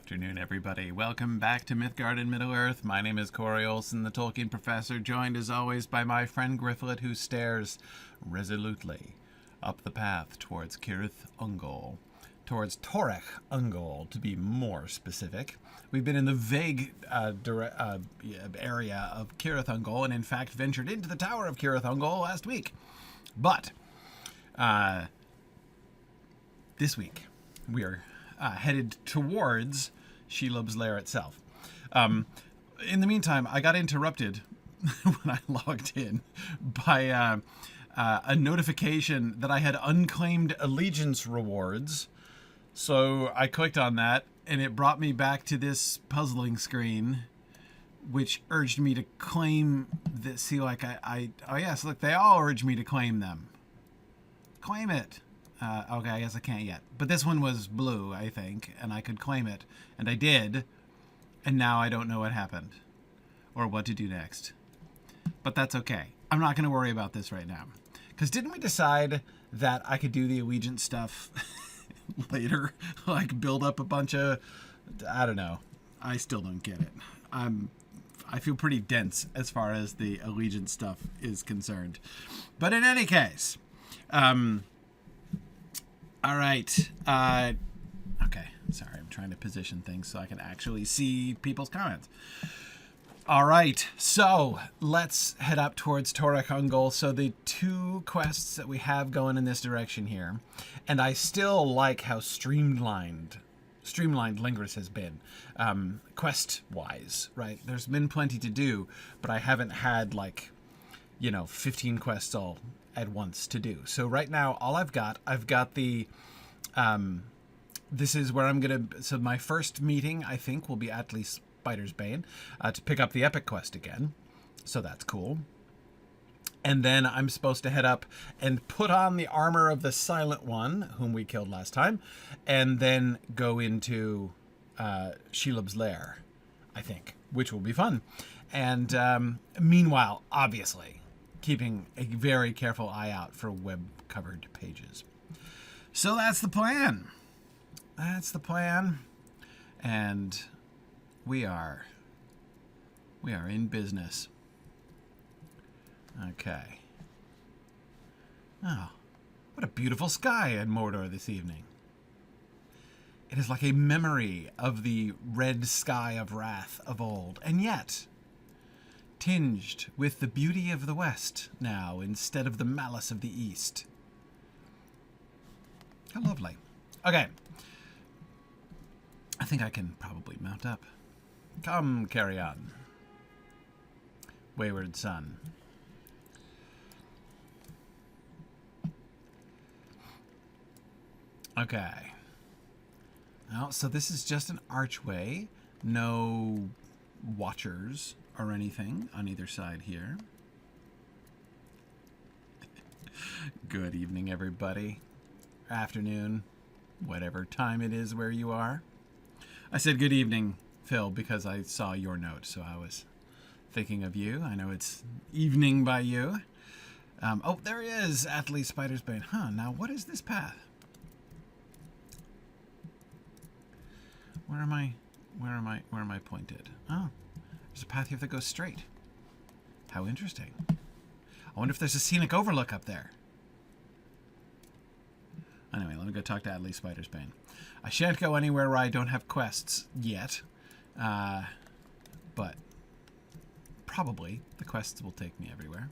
afternoon, everybody. Welcome back to Mythgard in Middle-earth. My name is Corey Olsen, the Tolkien professor, joined as always by my friend Gryfflet, who stares resolutely up the path towards Ungol. Towards Torech Ungol, to be more specific. We've been in the vague area of Ungol, and in fact ventured into the Tower of Ungol last week. But this week we are headed towards Shelob's lair itself. In the meantime, I got interrupted when I logged in by a notification that I had unclaimed allegiance rewards. So I clicked on that, and it brought me back to this puzzling screen, which urged me to claim this. See, like oh yes, look, they all urge me to claim them. Claim it. Okay, I guess I can't yet. But this one was blue, I think, and I could claim it. And I did. And now I don't know what happened. Or what to do next. But that's okay. I'm not going to worry about this right now. Because didn't we decide that I could do the allegiance stuff later? Like, build up a bunch of... I don't know. I still don't get it. I feel pretty dense as far as the allegiance stuff is concerned. But in any case... all right. Okay. Sorry, I'm trying to position things so I can actually see people's comments. All right. So let's head up towards Torech Ungol. So the two quests that we have going in this direction here, and I still like how streamlined Lingris has been, quest-wise, right? There's been plenty to do, but I haven't had, 15 quests all at once to do. So right now, I've got the, this is where I'm going to, so my first meeting, I think, will be Atli Spider-bane, to pick up the epic quest again. So that's cool. And then I'm supposed to head up and put on the armor of the Silent One, whom we killed last time, and then go into Shelob's lair, I think, which will be fun. And meanwhile, obviously, keeping a very careful eye out for web-covered pages. So that's the plan. That's the plan. And we are in business. Okay. Oh, what a beautiful sky in Mordor this evening. It is like a memory of the red sky of wrath of old, and yet tinged with the beauty of the west now instead of the malice of the east. How lovely. Okay. I think I can probably mount up. Come, carry on, wayward son. Okay. Well, so this is just an archway. No watchers or anything on either side here. Good evening, everybody. Afternoon, whatever time it is where you are. I said good evening, Phil, because I saw your note, so I was thinking of you. I know it's evening by you. Oh, there he is, Atli Spider-bane. Huh, now what is this path? Where am I pointed? Oh, there's a path here that goes straight. How interesting. I wonder if there's a scenic overlook up there. Anyway, let me go talk to Atli Spider-bane. I shan't go anywhere where I don't have quests yet. But probably the quests will take me everywhere.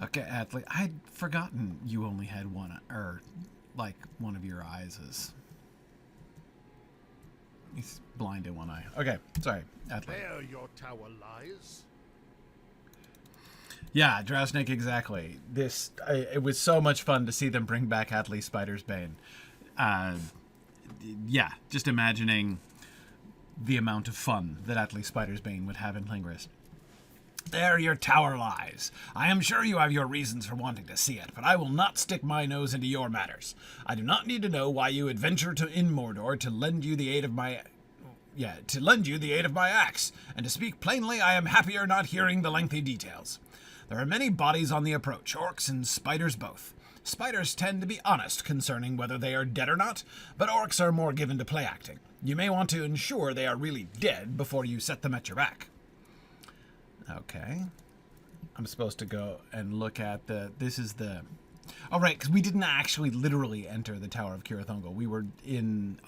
Okay, Atli, I'd forgotten you only had one, or like one of your eyes is... He's blind in one eye. Okay, sorry, Atli. There your tower lies. Yeah, Drowsnake, exactly. It was so much fun to see them bring back Atli Spider-bane. Yeah, just imagining the amount of fun that Atli Spider-bane would have in Lingris. There your tower lies. I am sure you have your reasons for wanting to see it, but I will not stick my nose into your matters. I do not need to know why you adventure in Mordor to lend you the aid of my axe. And to speak plainly, I am happier not hearing the lengthy details. There are many bodies on the approach, orcs and spiders both. Spiders tend to be honest concerning whether they are dead or not, but orcs are more given to play acting. You may want to ensure they are really dead before you set them at your back. Okay. I'm supposed to go and look at this is the... Oh, right, because we didn't actually literally enter the Tower of Torech Ungol. We were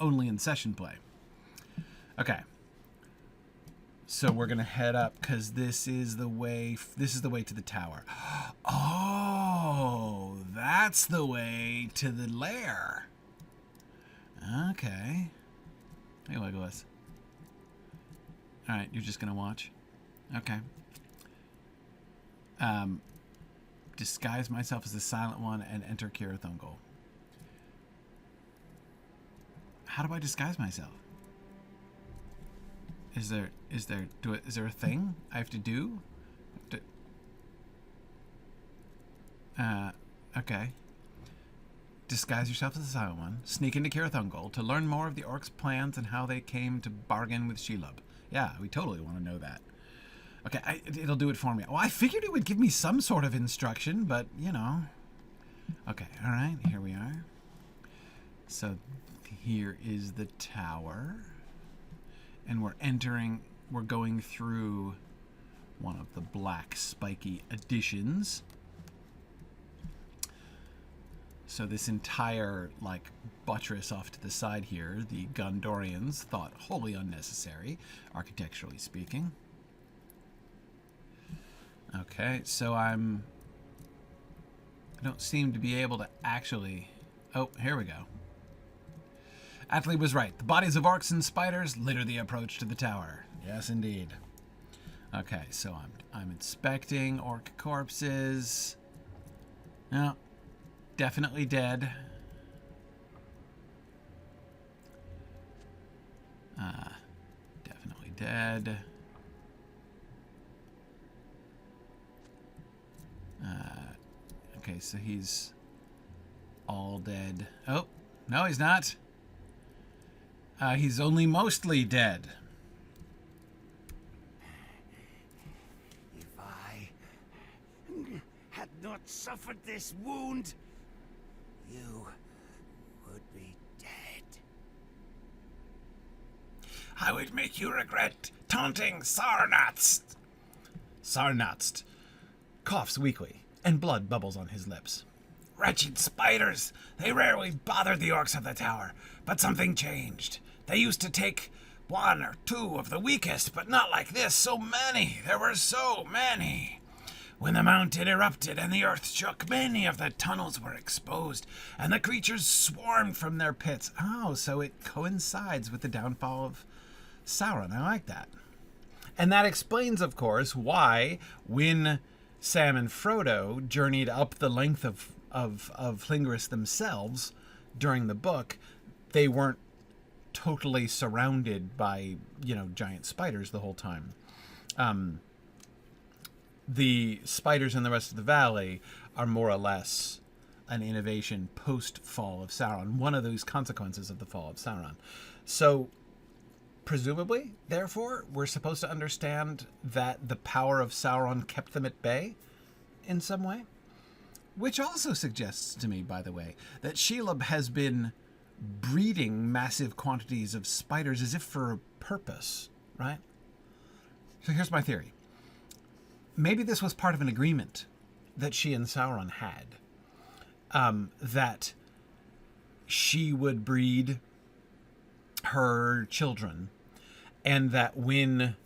only in session play. Okay. So we're going to head up, because this is the way to the tower. Oh, that's the way to the lair. Okay. Hey, Legolas. All right, you're just going to watch? Okay. Disguise myself as the Silent One and enter Torech Ungol. How do I disguise myself? Is there a thing I have to do? Okay. Disguise yourself as the Silent One. Sneak into Torech Ungol to learn more of the Orcs' plans and how they came to bargain with Shelob. Yeah, we totally want to know that. Okay, it'll do it for me. Well, I figured it would give me some sort of instruction, but, you know. Okay, all right, here we are. So here is the tower. And we're going through one of the black spiky additions. So this entire, like, buttress off to the side here, the Gondorians thought wholly unnecessary, architecturally speaking. Okay, so I don't seem to be able to actually... Oh, here we go. Atli was right. The bodies of orcs and spiders litter the approach to the tower. Yes, indeed. Okay, so I'm inspecting orc corpses. No, definitely dead. Definitely dead. Okay, so he's all dead. Oh, no, he's not. He's only mostly dead. If I had not suffered this wound, you would be dead. I would make you regret taunting Sarnatst. Sarnatst coughs weakly, and blood bubbles on his lips. Wretched spiders! They rarely bothered the orcs of the tower, but something changed. They used to take one or two of the weakest, but not like this, so many. There were so many. When the mountain erupted and the earth shook, many of the tunnels were exposed, and the creatures swarmed from their pits. Oh, so it coincides with the downfall of Sauron. I like that. And that explains, of course, why when Sam and Frodo journeyed up the length of Llyngrist themselves during the book, they weren't totally surrounded by, giant spiders the whole time. The spiders in the rest of the valley are more or less an innovation post-fall of Sauron, one of those consequences of the fall of Sauron. So, presumably, therefore, we're supposed to understand that the power of Sauron kept them at bay in some way. Which also suggests to me, by the way, that Shelob has been breeding massive quantities of spiders as if for a purpose, right? So here's my theory. Maybe this was part of an agreement that she and Sauron had, that she would breed her children, and that when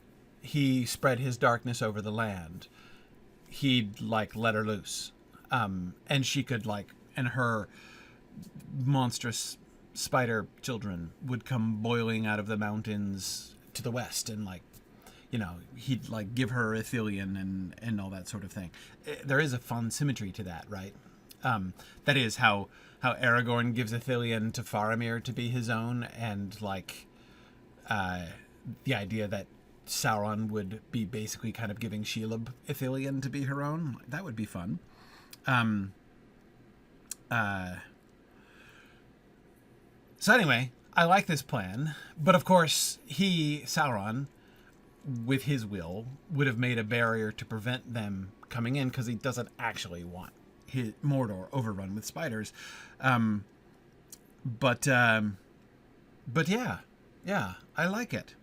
he spread his darkness over the land, he'd, let her loose. And she could, and her monstrous spider children would come boiling out of the mountains to the west, and, he'd, give her Ithilien and all that sort of thing. There is a fun symmetry to that, right? That is how Aragorn gives Ithilien to Faramir to be his own, and, the idea that Sauron would be basically kind of giving Shelob Ithilien to be her own. That would be fun. So anyway, I like this plan, but of course Sauron, with his will, would have made a barrier to prevent them coming in, because he doesn't actually want Mordor overrun with spiders. But yeah, I like it.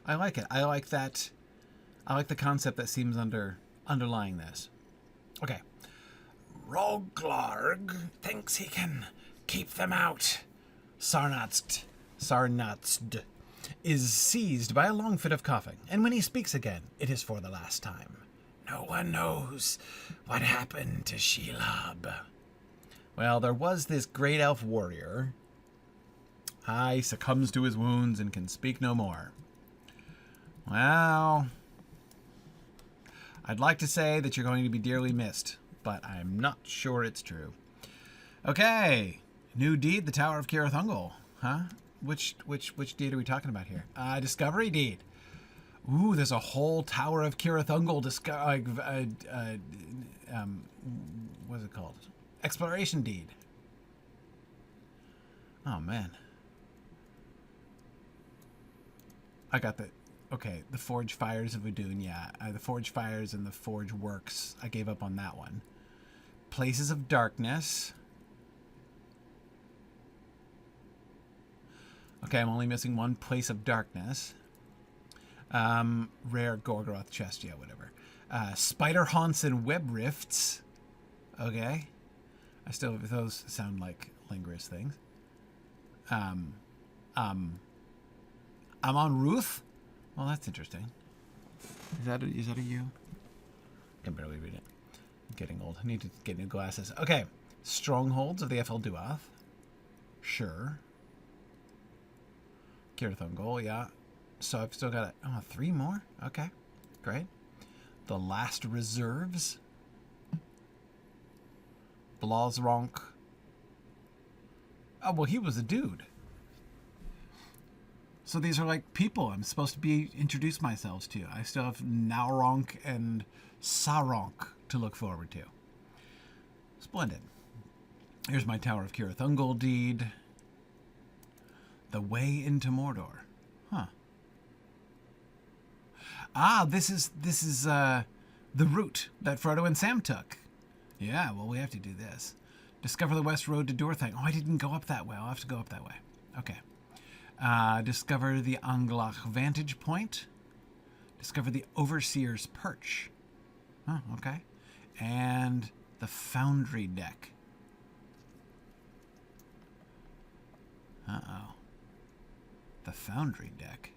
I like it. I like that. I like the concept that seems underlying this. Okay. Róglarg thinks he can keep them out. Sarnatzd is seized by a long fit of coughing, and when he speaks again, it is for the last time. No one knows what happened to Shelob. Well, there was this great elf warrior. He succumbs to his wounds and can speak no more. Well, I'd like to say that you're going to be dearly missed, but I'm not sure it's true. Okay, new deed, the Tower of Torech Ungol. Huh? Which deed are we talking about here? Discovery deed. Ooh, there's a whole Tower of Torech Ungol what's it called? Exploration deed. Oh man. I got the the Forge Fires of Udun, yeah. The Forge Fires and the Forge Works. I gave up on that one. Places of Darkness. Okay, I'm only missing one Place of Darkness. Rare Gorgoroth chest, yeah, whatever. Spider Haunts and Web Rifts. Okay. I still, those sound like linguist things. I'm on Ruth. Well, that's interesting. Is that a U? I can barely read it. I'm getting old. I need to get new glasses. Okay. Strongholds of the FL Duath. Sure. Torech Ungol, yeah. So I've still got 3 more? Okay. Great. The Last Reserves. Blazronk. Oh, well, he was a dude. So these are like people I'm supposed to be introduce myself to. I still have Nauronk and Saronk to look forward to. Splendid. Here's my Tower of Torech Ungol deed. The Way into Mordor. Huh. This is the route that Frodo and Sam took. Yeah, well, we have to do this. Discover the West Road to Dorthang. Oh, I didn't go up that way. I'll have to go up that way. Okay. Discover the Anglach Vantage Point. Discover the Overseer's Perch. Oh, okay. And the Foundry Deck. Uh-oh. The Foundry Deck.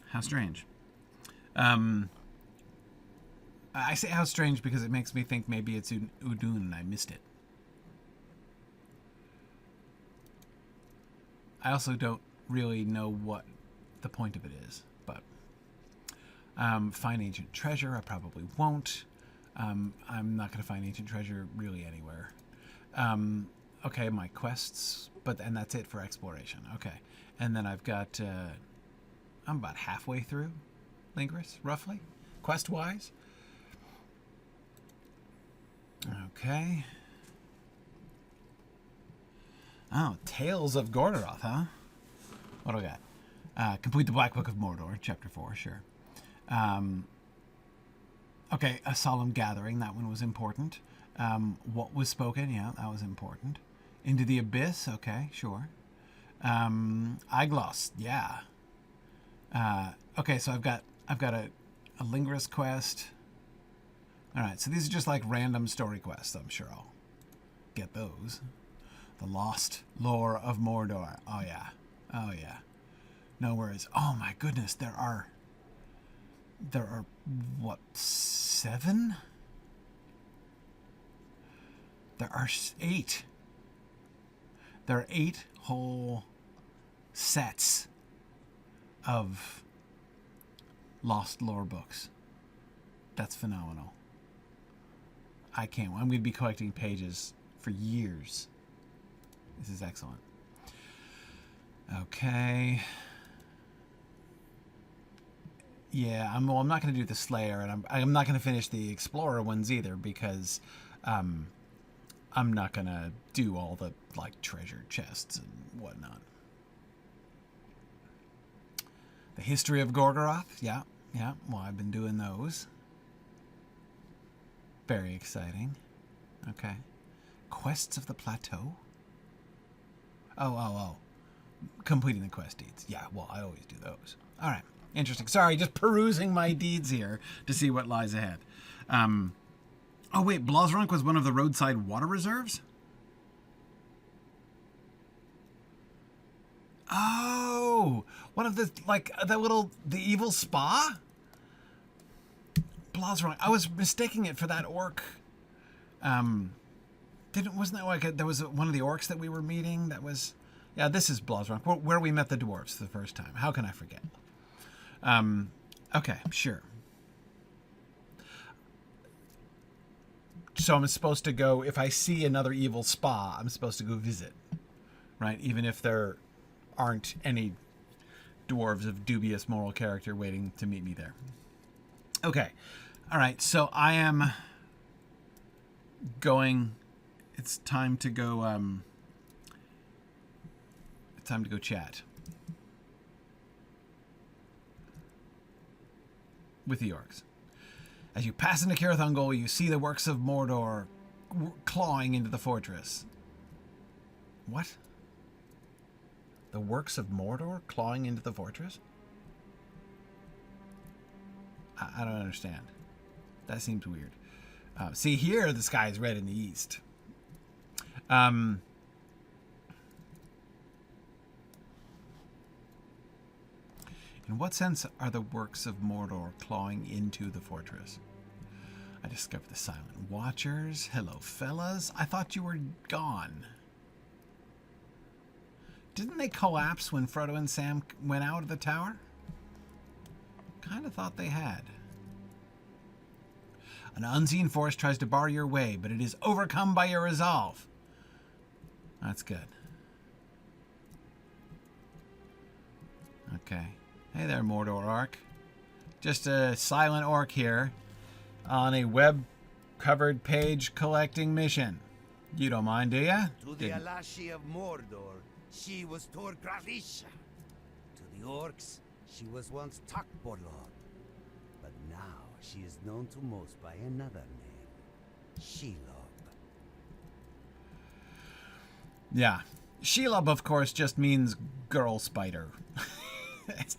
How strange. I say how strange because it makes me think maybe it's Udun and I missed it. I also don't really know what the point of it is, but find ancient treasure, I probably won't. I'm not going to find ancient treasure really anywhere. Okay, my quests, and that's it for exploration. Okay, and then I've got, I'm about halfway through Lingris, roughly, quest-wise. Okay. Oh, Tales of Gorgoroth, huh? What do I got? Complete the Black Book of Mordor, Chapter 4, sure. Okay, A Solemn Gathering, that one was important. What Was Spoken, yeah, that was important. Into the Abyss, okay, sure. Igloss, yeah. Okay, so I've got a Lingris quest. All right, so these are just like random story quests. I'm sure I'll get those. The Lost Lore of Mordor. Oh yeah, oh yeah. No worries. Oh my goodness, there are what, 7? There are 8. There are 8 whole sets of Lost Lore books. That's phenomenal. I'm going to be collecting pages for years. This is excellent. Okay. Yeah, I'm not going to do the Slayer, and I'm not going to finish the Explorer ones either because I'm not going to do all the like treasure chests and whatnot. The History of Gorgoroth, yeah. Well, I've been doing those. Very exciting. Okay. Quests of the Plateau? Oh. Completing the quest deeds. Yeah, well, I always do those. All right. Interesting. Sorry, just perusing my deeds here to see what lies ahead. Oh, wait. Blosrunk was one of the roadside water reserves? Oh, one of the, like, the evil spa? Blosrunk. I was mistaking it for that orc. Wasn't that like there was one of the orcs that we were meeting that was... Yeah, this is Blosrunk, where we met the dwarves the first time. How can I forget? Okay, sure. So I'm supposed to go, if I see another evil spa, I'm supposed to go visit, right? Even if there aren't any dwarves of dubious moral character waiting to meet me there. Okay. All right, so I am going... It's time to go, chat with the orcs. As you pass into Torech Ungol, you see the works of Mordor clawing into the fortress. What? The works of Mordor clawing into the fortress? I don't understand. That seems weird. See, here the sky is red in the east. In what sense are the works of Mordor clawing into the fortress? I discovered the Silent Watchers. Hello, fellas. I thought you were gone. Didn't they collapse when Frodo and Sam went out of the tower? Kind of thought they had. An unseen force tries to bar your way, but it is overcome by your resolve. That's good. Okay. Hey there, Mordor Orc. Just a silent orc here on a web-covered page collecting mission. You don't mind, do ya? To the Alashi of Mordor, she was Torgradisha. To the Orcs, she was once Takbolor. But now she is known to most by another name, Shelob. Yeah. Shelob, of course, just means girl spider.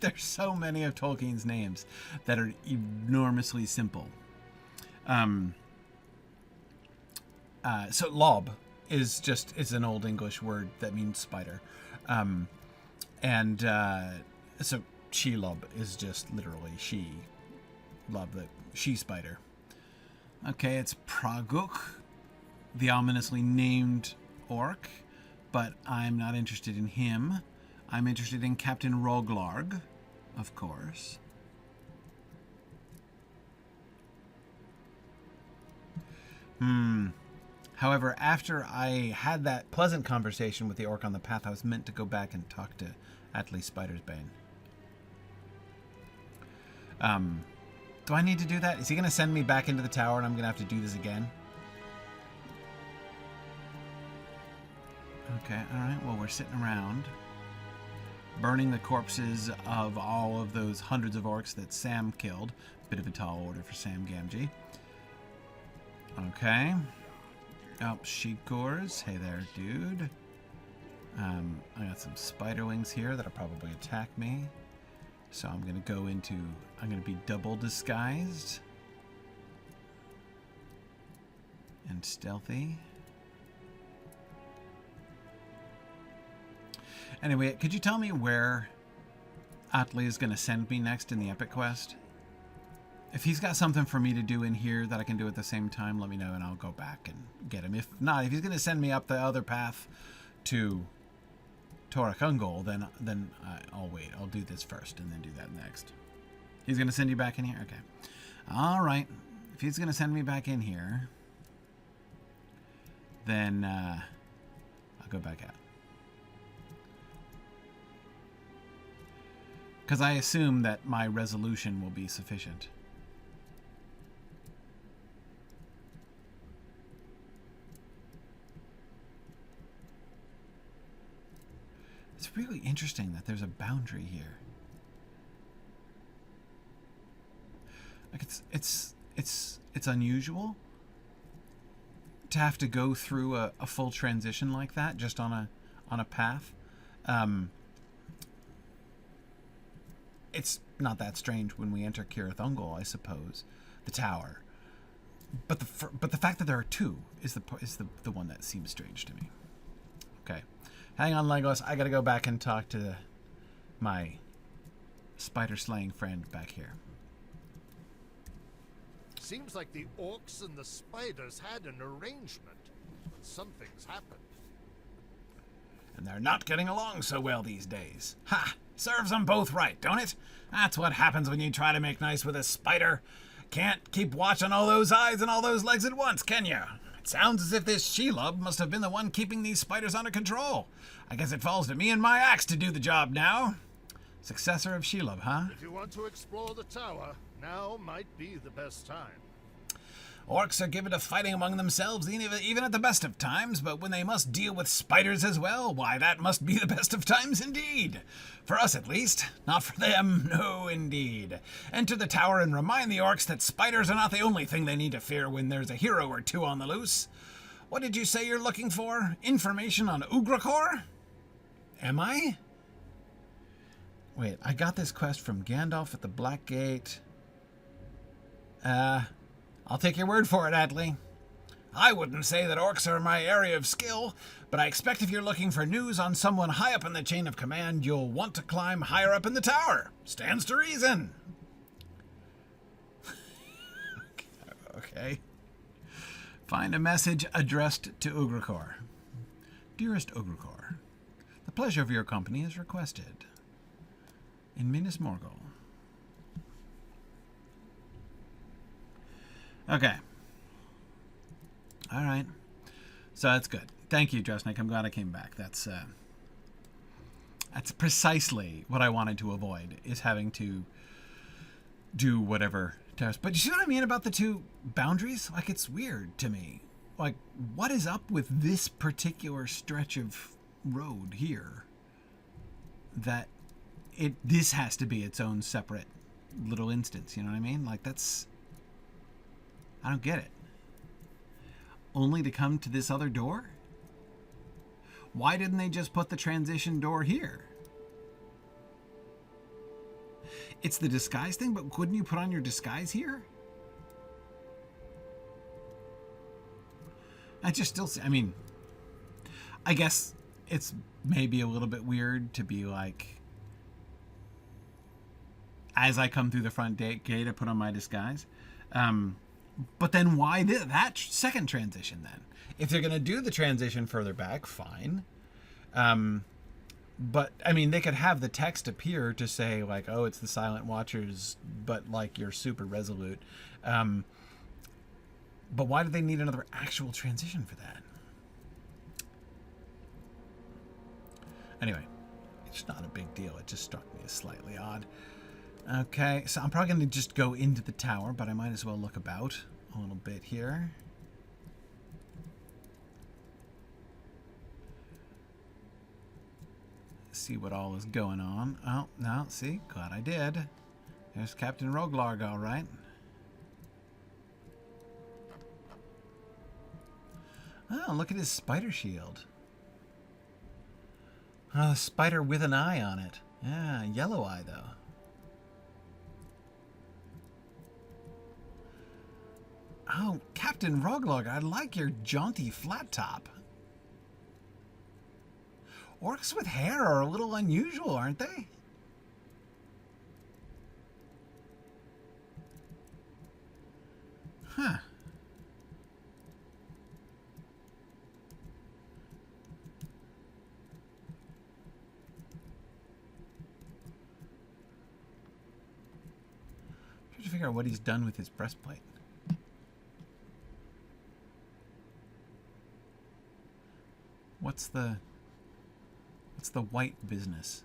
There's so many of Tolkien's names that are enormously simple. So lob is it's an old English word that means spider. So Shelob is just literally she. Love the she spider. Okay, it's Praguk, the ominously named orc, but I'm not interested in him. I'm interested in Captain Róglarg, of course. However, after I had that pleasant conversation with the orc on the path, I was meant to go back and talk to Atli Spider-bane. Do I need to do that? Is he going to send me back into the tower and I'm going to have to do this again? Okay, alright. Well, we're sitting around burning the corpses of all of those hundreds of orcs that Sam killed. Bit of a tall order for Sam Gamgee. Okay. Oh, Sheikors. Hey there, dude. I got some spiderlings here that'll probably attack me. So I'm going to be double disguised. And stealthy. Anyway, could you tell me where Atli is going to send me next in the epic quest? If he's got something for me to do in here that I can do at the same time, let me know and I'll go back and get him. If not, if he's going to send me up the other path to Torech Ungol, then I'll wait. I'll do this first and then do that next. He's going to send you back in here? Okay. All right. If he's going to send me back in here, then I'll go back out. Because I assume that my resolution will be sufficient. It's really interesting that there's a boundary here. Like it's unusual, to have to go through a full transition like that, just on a path. It's not that strange when we enter Torech Ungol, I suppose, the tower. But the fact that there are two is the one that seems strange to me. Okay, hang on, Legos. I gotta go back and talk to my spider slaying friend back here. Seems like the orcs and the spiders had an arrangement, but something's happened. And they're not getting along so well these days. Ha! Serves them both right, don't it? That's what happens when you try to make nice with a spider. Can't keep watching all those eyes and all those legs at once, can you? It sounds as if this Shelob must have been the one keeping these spiders under control. I guess it falls to me and my axe to do the job now. Successor of Shelob, huh? If you want to explore the tower, now might be the best time. Orcs are given to fighting among themselves even at the best of times, but when they must deal with spiders as well, why, that must be the best of times indeed. For us, at least. Not for them, no indeed. Enter the tower and remind the orcs that spiders are not the only thing they need to fear when there's a hero or two on the loose. What did you say you're looking for? Information on Ugrukhôr? Am I? Wait, I got this quest from Gandalf at the Black Gate. I'll take your word for it, Atli. I wouldn't say that orcs are my area of skill, but I expect if you're looking for news on someone high up in the chain of command, you'll want to climb higher up in the tower. Stands to reason. Okay. Find a message addressed to Ugrukhôr. Dearest Ugrukhôr, the pleasure of your company is requested. In Minas Morgul. Okay. All right. So that's good. Thank you, Dressnick. I'm glad I came back. That's precisely what I wanted to avoid, is having to do whatever test. But you see what I mean about the two boundaries? Like, it's weird to me. Like, what is up with this particular stretch of road here that this has to be its own separate little instance, you know what I mean? Like, I don't get it. Only to come to this other door? Why didn't they just put the transition door here? It's the disguise thing, but couldn't you put on your disguise here? I mean, I guess it's maybe a little bit weird to be like, as I come through the front gate, I put on my disguise. But then why that second transition then? If they're going to do the transition further back, fine. But, I mean, they could have the text appear to say, like, oh, it's the Silent Watchers, but, like, you're super resolute. But why do they need another actual transition for that? Anyway, it's not a big deal. It just struck me as slightly odd. Okay, so I'm probably going to just go into the tower, but I might as well look about a little bit here. See what all is going on. Oh, no, see? Glad I did. There's Captain Róglarg, all right. Oh, look at his spider shield. Oh, a spider with an eye on it. Yeah, yellow eye, though. Oh, Captain Róglarg, I like your jaunty flat top. Orcs with hair are a little unusual, aren't they? Huh. I'm trying to figure out what he's done with his breastplate. What's the white business?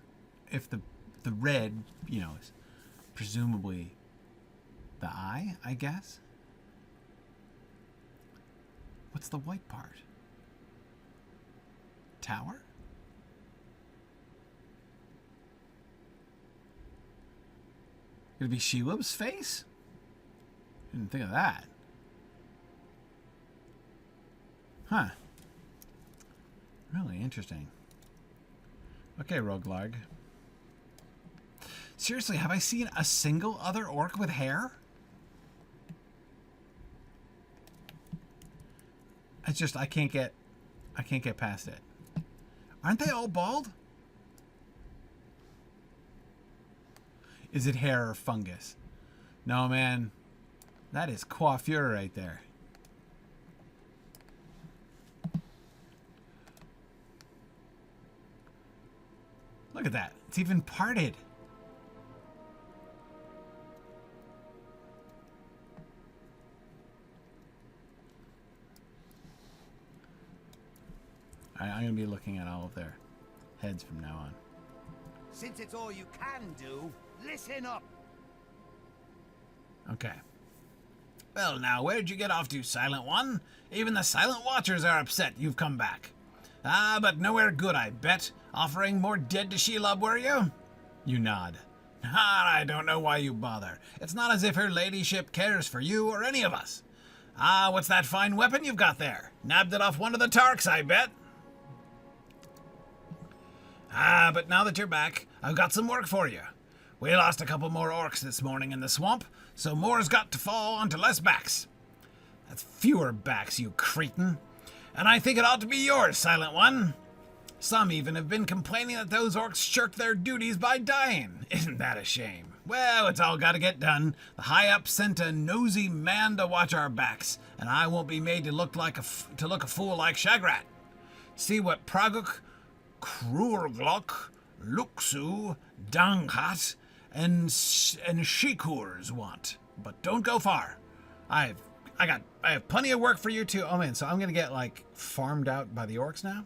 If the red, you know, is presumably the eye, I guess. What's the white part? Tower? Could it be Shelob's face? Didn't think of that. Huh. Really interesting. Okay, Róglarg. Seriously, have I seen a single other orc with hair? It's just I can't get past it. Aren't they all bald? Is it hair or fungus? No, man. That is coiffure right there. Look at that. It's even parted. I'm going to be looking at all of their heads from now on. Since it's all you can do, listen up. Okay. Well, now, where'd you get off to, Silent One? Even the Silent Watchers are upset you've come back. Ah, but nowhere good, I bet. Offering more dead to Shelob, were you? You nod. Ah, I don't know why you bother. It's not as if her ladyship cares for you or any of us. Ah, what's that fine weapon you've got there? Nabbed it off one of the Tarks, I bet. Ah, but now that you're back, I've got some work for you. We lost a couple more orcs this morning in the swamp, so more's got to fall onto less backs. That's fewer backs, you cretin. And I think it ought to be yours, Silent One. Some even have been complaining that those orcs shirked their duties by dying. Isn't that a shame? Well, it's all got to get done. The high-up sent a nosy man to watch our backs, and I won't be made to look a fool like Shagrat. See what Praguk, Krurglok, Luxu, Danghat, and Shikurs want. But don't go far. I have plenty of work for you too. Oh man, so I'm gonna get like farmed out by the orcs now?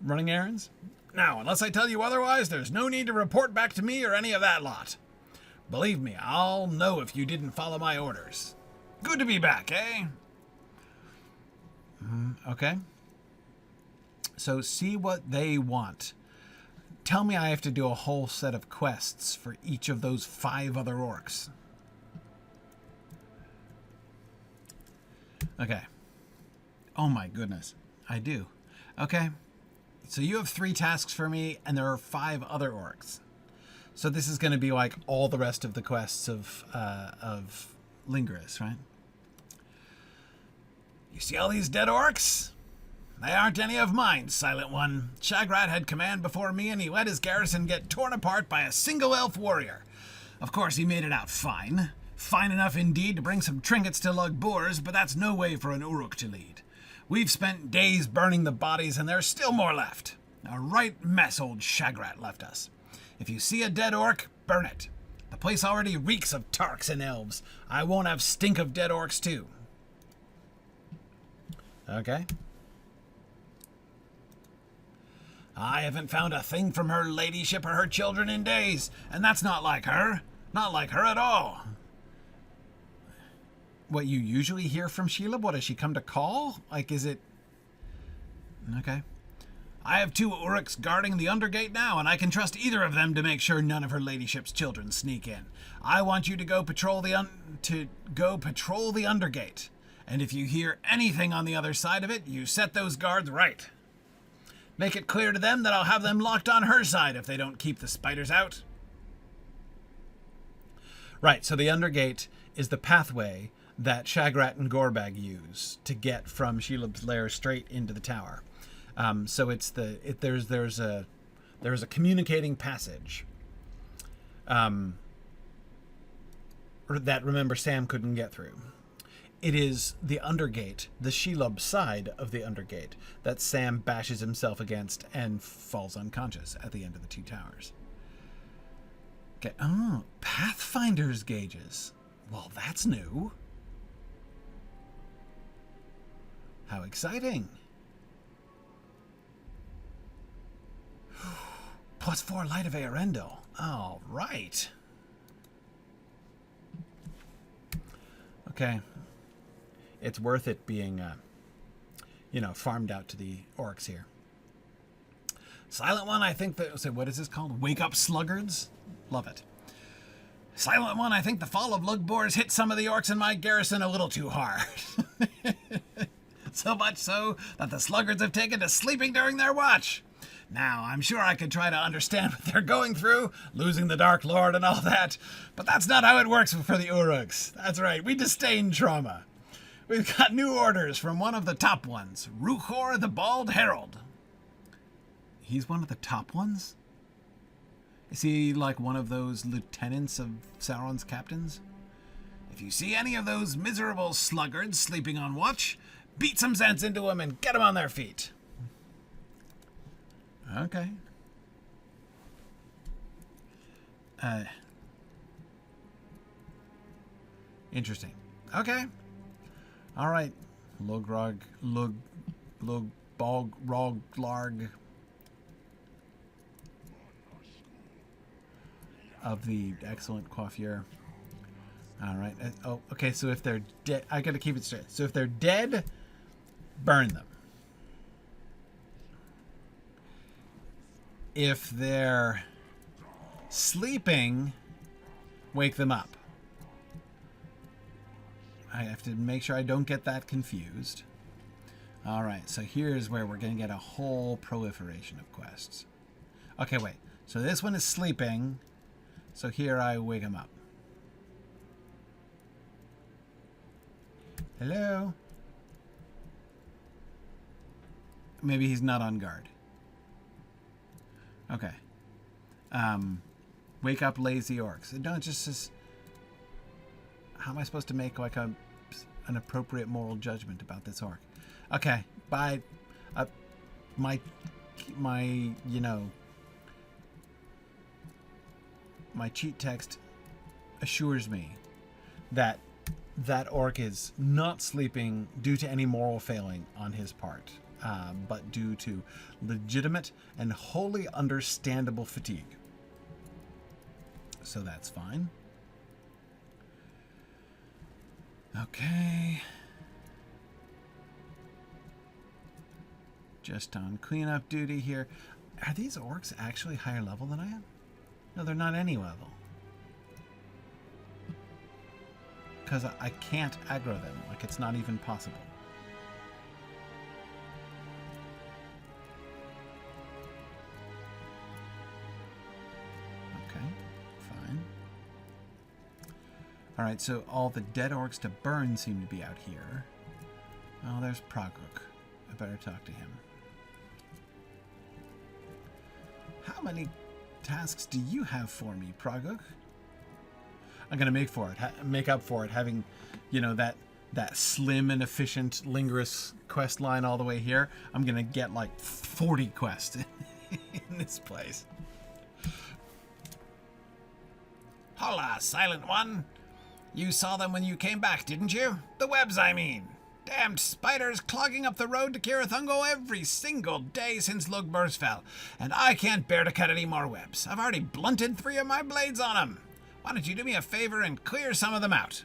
Running errands? Now, unless I tell you otherwise, there's no need to report back to me or any of that lot. Believe me, I'll know if you didn't follow my orders. Good to be back, eh? Okay. So see what they want. Tell me I have to do a whole set of quests for each of those 5 other orcs. Okay. Oh my goodness. I do. Okay. So you have 3 tasks for me, and there are 5 other orcs. So this is going to be like all the rest of the quests of Lingris, right? You see all these dead orcs? They aren't any of mine, Silent One. Shagrat had command before me, and he let his garrison get torn apart by a single elf warrior. Of course, he made it out fine. Fine enough indeed to bring some trinkets to Ugrukhôr, but that's no way for an Uruk to lead. We've spent days burning the bodies, and there's still more left. A right mess old Shagrat left us. If you see a dead orc, burn it. The place already reeks of Tarks and elves. I won't have stink of dead orcs, too. Okay. I haven't found a thing from her ladyship or her children in days, and that's not like her. Not like her at all. What you usually hear from Shelob? What, has she come to call? Like, is it... Okay. I have 2 Uruks guarding the Undergate now, and I can trust either of them to make sure none of her ladyship's children sneak in. I want you to go patrol the Undergate, and if you hear anything on the other side of it, you set those guards right. Make it clear to them that I'll have them locked on her side if they don't keep the spiders out. Right, so the Undergate is the pathway that Shagrat and Gorbag use to get from Shelob's lair straight into the tower. So it's there's a communicating passage that, remember, Sam couldn't get through. It is the Undergate, the Shelob side of the Undergate, that Sam bashes himself against and falls unconscious at the end of the 2 towers. Okay. Oh, Pathfinder's gauges. Well, that's new. How exciting. +4 Light of Earendel. All right. Okay. It's worth it being, farmed out to the orcs here. Silent One, I think that... So what is this called? Wake Up Sluggards? Love it. Silent One, I think the fall of Ugrukhôr has hit some of the orcs in my garrison a little too hard. So much so that the sluggards have taken to sleeping during their watch. Now, I'm sure I could try to understand what they're going through, losing the Dark Lord and all that, but that's not how it works for the Uruks. That's right, we disdain trauma. We've got new orders from one of the top ones, Ugrukhôr the Bald Herald. He's one of the top ones? Is he like one of those lieutenants of Sauron's captains? If you see any of those miserable sluggards sleeping on watch, beat some sense into them and get them on their feet. Okay. Interesting. Okay. All right. Róglarg of the excellent coiffure. All right. Oh, okay. So if they're dead, I got to keep it straight. So if they're dead, burn them. If they're sleeping, wake them up. I have to make sure I don't get that confused. All right, so here's where we're going to get a whole proliferation of quests. Okay, wait. So this one is sleeping. So here I wake him up. Hello? Maybe he's not on guard. Okay. Wake up lazy orcs. No, it just says... How am I supposed to make like an appropriate moral judgment about this orc? Okay, my you know, my cheat text assures me that that orc is not sleeping due to any moral failing on his part, but due to legitimate and wholly understandable fatigue. So that's fine. Okay. Just on cleanup duty here. Are these orcs actually higher level than I am? No, they're not any level. Because I can't aggro them. Like, it's not even possible. Okay, fine. Alright, so all the dead orcs to burn seem to be out here. Oh, there's Prógug. I better talk to him. How many tasks do you have for me, Prógug? I'm gonna make up for it, having, you know, that slim and efficient Lingerus quest line all the way here. I'm gonna get like 40 quests in this place. Hola, Silent One. You saw them when you came back, didn't you? The webs, I mean. Damned spiders clogging up the road to Torech Ungol every single day since Lugbur's fell, and I can't bear to cut any more webs. I've already blunted 3 of my blades on them. Why don't you do me a favor and clear some of them out?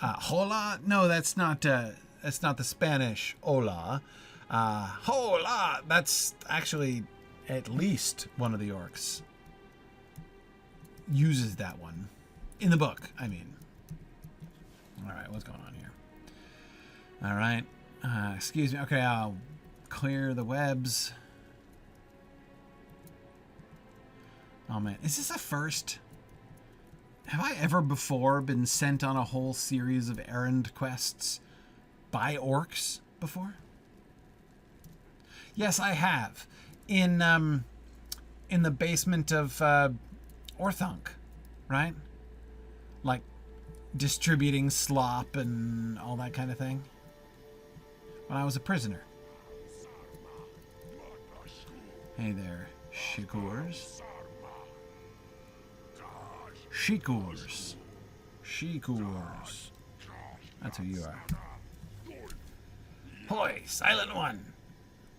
Hola? No, that's not the Spanish hola. Hola! That's actually at least one of the orcs uses that one. In the book, I mean. Alright, what's going on here? Alright. Excuse me. Okay, I'll clear the webs. Oh man, is this a first? Have I ever before been sent on a whole series of errand quests by orcs before? Yes, I have. In the basement of Orthanc, right? Like distributing slop and all that kind of thing. When I was a prisoner. Hey there, shikors. Shikors. Shikors. That's who you are. Hoy, Silent One.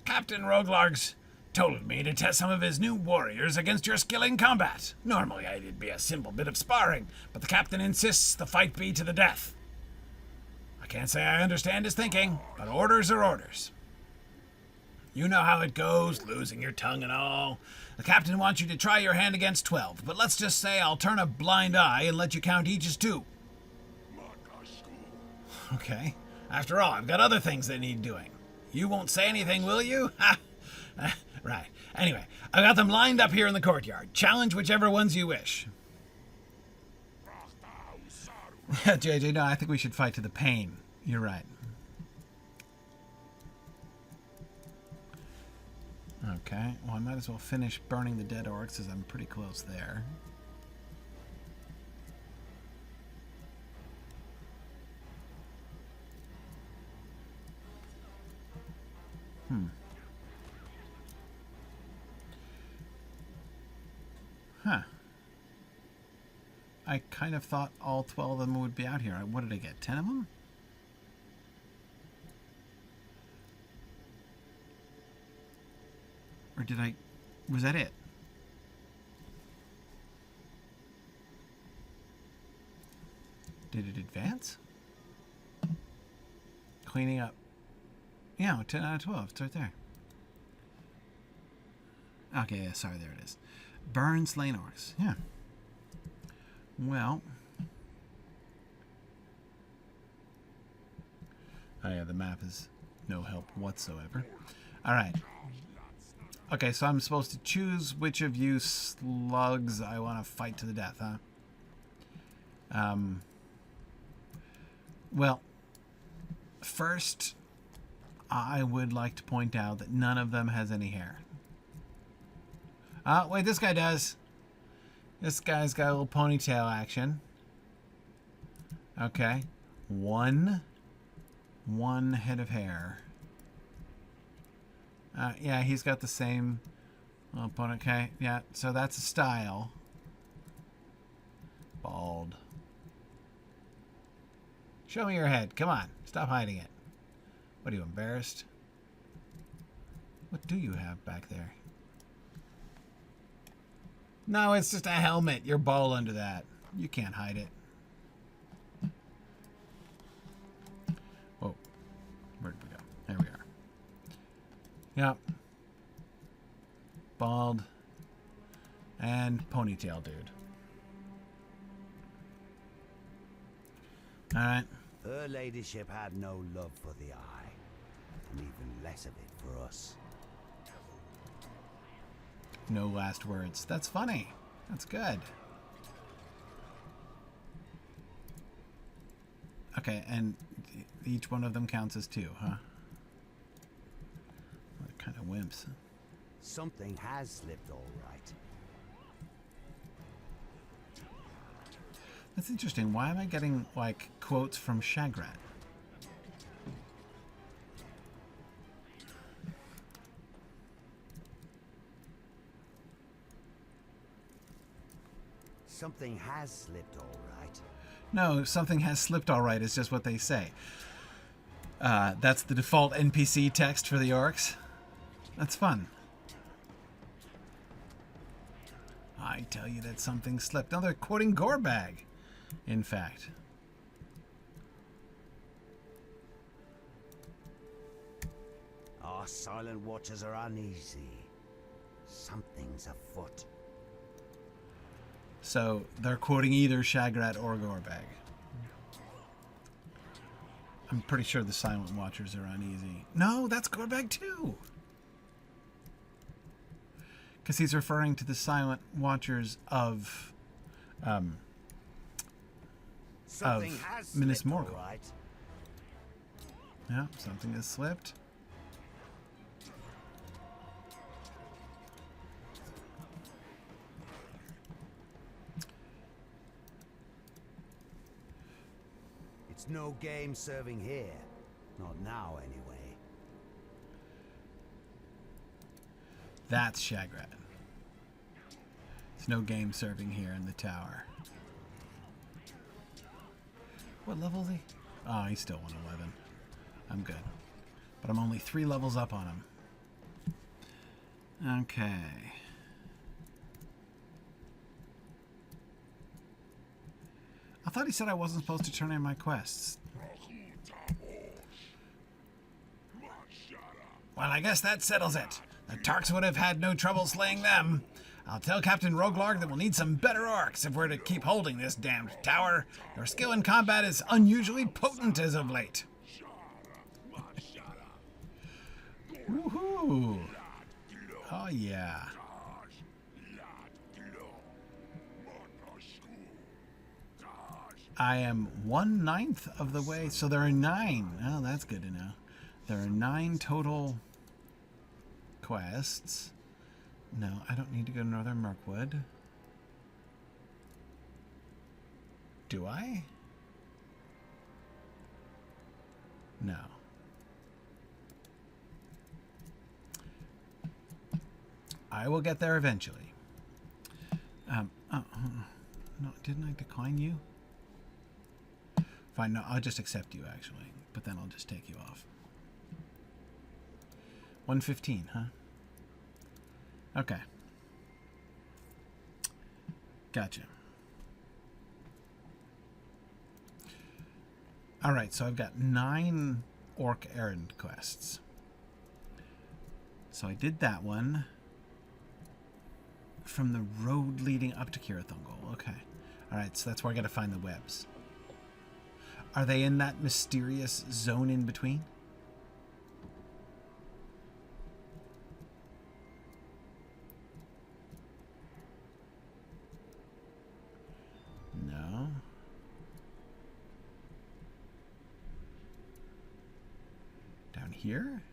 Captain Róglarg's told me to test some of his new warriors against your skill in combat. Normally it'd be a simple bit of sparring, but the captain insists the fight be to the death. I can't say I understand his thinking, but orders are orders. You know how it goes, losing your tongue and all. The captain wants you to try your hand against 12, but let's just say I'll turn a blind eye and let you count each as 2. Okay. After all, I've got other things that need doing. You won't say anything, will you? Ha! Right. Anyway, I've got them lined up here in the courtyard. Challenge whichever ones you wish. Yeah, JJ, no, I think we should fight to the pain. You're right. Okay, well, I might as well finish burning the dead orcs as I'm pretty close there. Huh. I kind of thought all 12 of them would be out here. What did I get? 10 of them? Or did I... Was that it? Did it advance? Cleaning up. Yeah, 10 out of 12. It's right there. Okay, yeah, sorry, there it is. Burn slain orcs. Yeah. Well. Oh yeah, the map is no help whatsoever. Alright. Okay, so I'm supposed to choose which of you slugs I want to fight to the death, huh? Well, first, I would like to point out that none of them has any hair. Wait, this guy does. This guy's got a little ponytail action. Okay. One head of hair. Yeah, he's got the same little pony. Okay, yeah, so that's a style. Bald. Show me your head. Come on. Stop hiding it. What are you, embarrassed? What do you have back there? No, it's just a helmet. You're bald under that. You can't hide it. Whoa. Where did we go? There we are. Yep. Bald. And ponytail dude. Alright. Her ladyship had no love for the eye, and even less of it for us. No last words. That's funny. That's good. Okay, and each one of them counts as two, huh? They're kind of wimps. Something has slipped all right. That's interesting. Why am I getting, like, quotes from Shagrat? Something has slipped all right. No, something has slipped all right is just what they say. That's the default NPC text for the orcs. That's fun. I tell you that something slipped. No, they're quoting Gorbag, in fact. Our silent watchers are uneasy. Something's afoot. So they're quoting either Shagrat or Gorbag. I'm pretty sure the Silent Watchers are uneasy. No, that's Gorbag too. Because he's referring to the Silent Watchers of Minas Morgul. Right. Yeah, something has slipped. It's no game serving here. Not now, anyway. That's Shagrat. It's no game serving here in the tower. What level is he? Oh, he's still 111. I'm good. But I'm only 3 levels up on him. Okay. I thought he said I wasn't supposed to turn in my quests. Well, I guess that settles it. The Tarks would have had no trouble slaying them. I'll tell Captain Róglarg that we'll need some better orcs if we're to keep holding this damned tower. Your skill in combat is unusually potent as of late. Woohoo! Oh yeah. I am 1/9 of the way, so there are 9. Oh, that's good to know. There are 9 total quests. No, I don't need to go to Northern Mirkwood. Do I? No. I will get there eventually. No, didn't I decline you? Fine, no, I'll just accept you, actually. But then I'll just take you off. 115, huh? Okay. Gotcha. Alright, so I've got 9 orc errand quests. So I did that one from the road leading up to Torech Ungol. Okay. Alright, so that's where I gotta find the webs. Are they in that mysterious zone in between? No. Down here?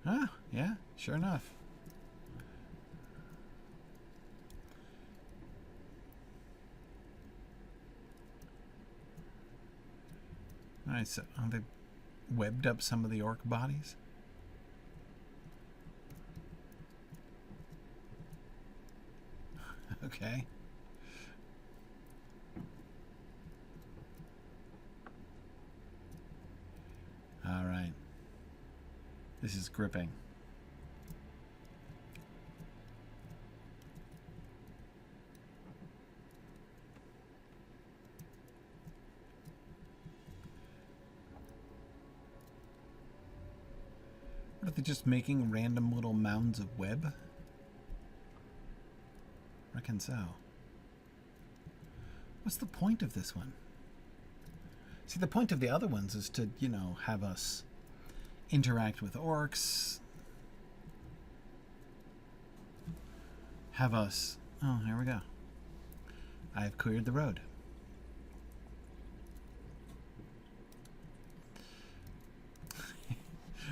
Huh, yeah, sure enough. Alright, so they webbed up some of the orc bodies. Okay. Alright. This is gripping. What, are they just making random little mounds of web? Reckon so. What's the point of this one? See, the point of the other ones is to, you know, have us interact with orcs. Have us... Oh, here we go. I have cleared the road.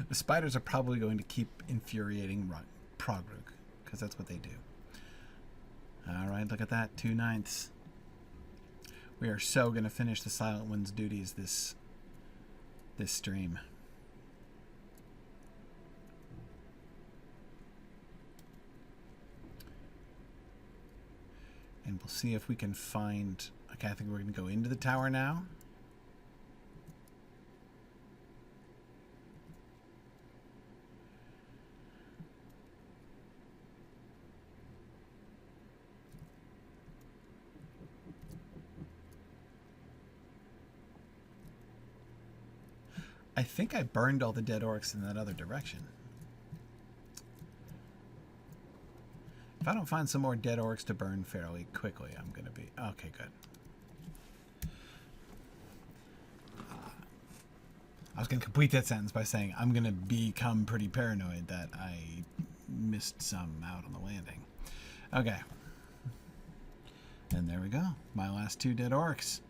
The spiders are probably going to keep infuriating Róglarg, because that's what they do. Alright, look at that. 2/9. We are so going to finish the Silent One's duties this stream. And we'll see if we can find... Okay, I think we're going to go into the tower now. I think I burned all the dead orcs in that other direction. If I don't find some more dead orcs to burn fairly quickly, I'm going to be... Okay, good. I was going to complete that sentence by saying I'm going to become pretty paranoid that I missed some out on the landing. Okay. And there we go. My last 2 dead orcs.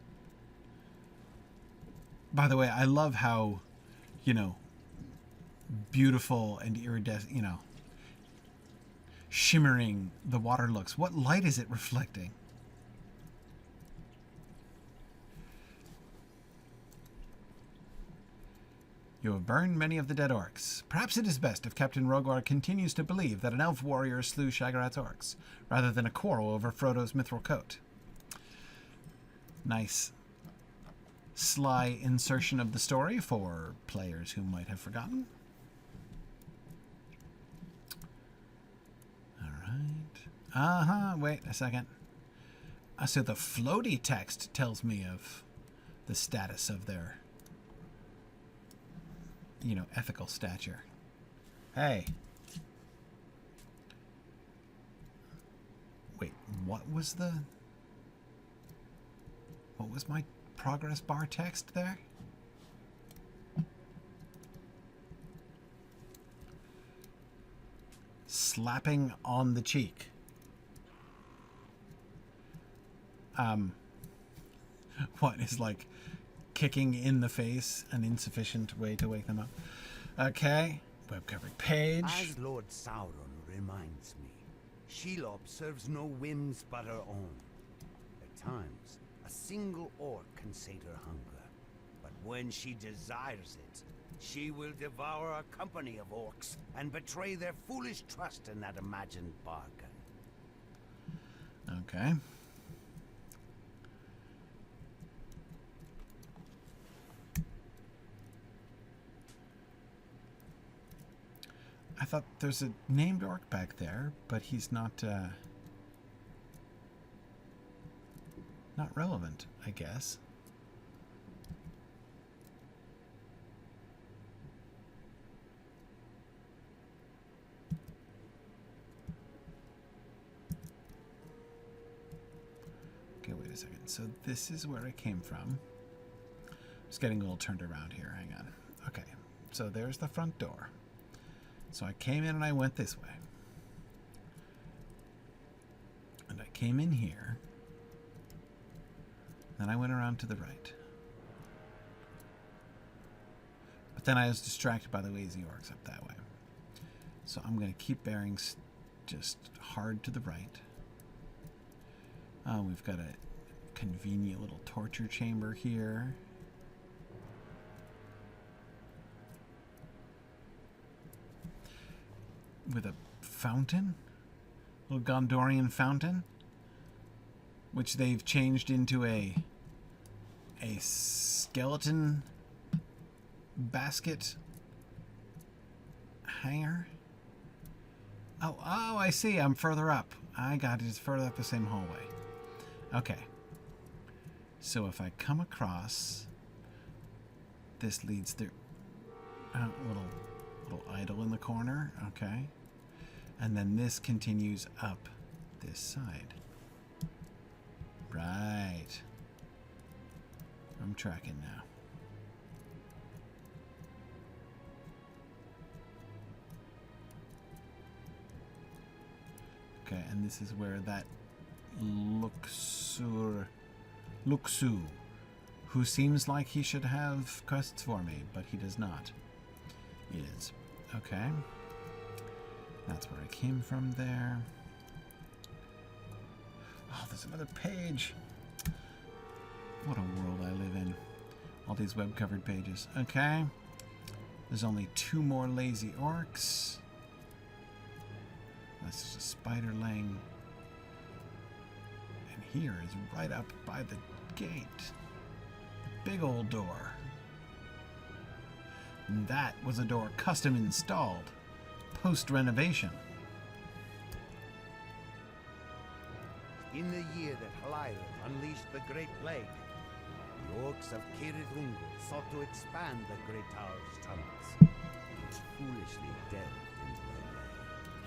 By the way, I love how, you know, beautiful and iridescent, you know, shimmering the water looks. What light is it reflecting? You have burned many of the dead orcs. Perhaps it is best if Captain Róglarg continues to believe that an elf warrior slew Shaggorat's orcs, rather than a quarrel over Frodo's mithril coat. Nice sly insertion of the story for players who might have forgotten. Alright. Wait a second. So the floaty text tells me of the status of their, you know, ethical stature. Hey. what was my progress bar text there? Slapping on the cheek. What is like kicking in the face an insufficient way to wake them up? Okay, web covered page. As Lord Sauron reminds me, Shelob serves no whims but her own. At times, a single orc can sate her hunger, but when she desires it, she will devour a company of orcs and betray their foolish trust in that imagined bargain. Okay. I thought there's a named orc back there, but he's not relevant, I guess. Okay, wait a second. So this is where I came from. Just getting a little turned around here. Hang on. Okay, so there's the front door. So I came in and I went this way. And I came in here. Then I went around to the right. But then I was distracted by the lazy orcs up that way. So I'm going to keep bearings just hard to the right. We've got a convenient little torture chamber here. With a fountain, a little Gondorian fountain, which they've changed into a skeleton basket hanger. Oh, I see. I'm further up. I got it. It's further up the same hallway. Okay. So if I come across, this leads through. Little idol in the corner. Okay. And then this continues up this side. Right. I'm tracking now. Okay, and this is where that Luxu, who seems like he should have quests for me, but he does not. Is. Okay. That's where I came from there. Oh, there's another page. What a world I live in. All these web-covered pages. Okay. There's only 2 more lazy orcs. That's just a spiderling. And here is right up by the gate. Big old door. And that was a door custom installed, post-renovation. In the year that Halaira unleashed the Great Plague, the Orcs of Torech Ungol sought to expand the Great Tower's tunnels, which foolishly delved into the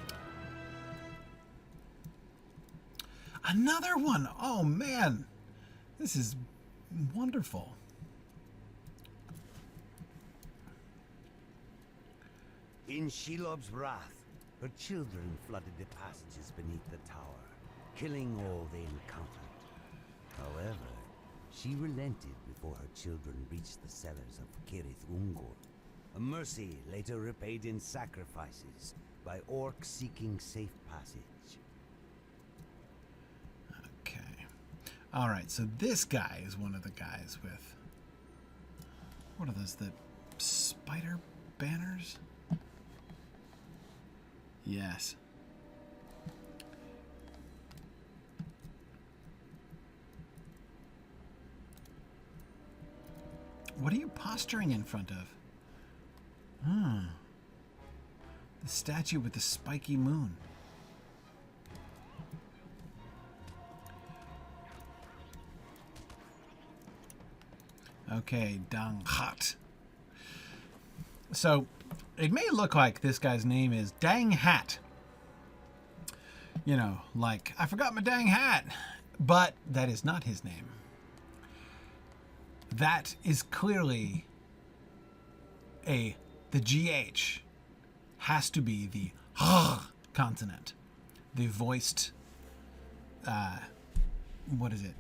lake. Another one! Oh man! This is wonderful. In Shelob's wrath, her children flooded the passages beneath the tower, killing all they encountered. However, she relented before her children reached the cellars of Torech Ungol, a mercy later repaid in sacrifices by orcs seeking safe passage. Okay. Alright, so this guy is one of the guys with... What are those? The spider banners? Yes. What are you posturing in front of? The statue with the spiky moon. Okay, Dang Hat. So, it may look like this guy's name is Dang Hat. You know, like, I forgot my dang hat. But that is not his name. That is clearly the GH has to be the consonant. The voiced, what is it?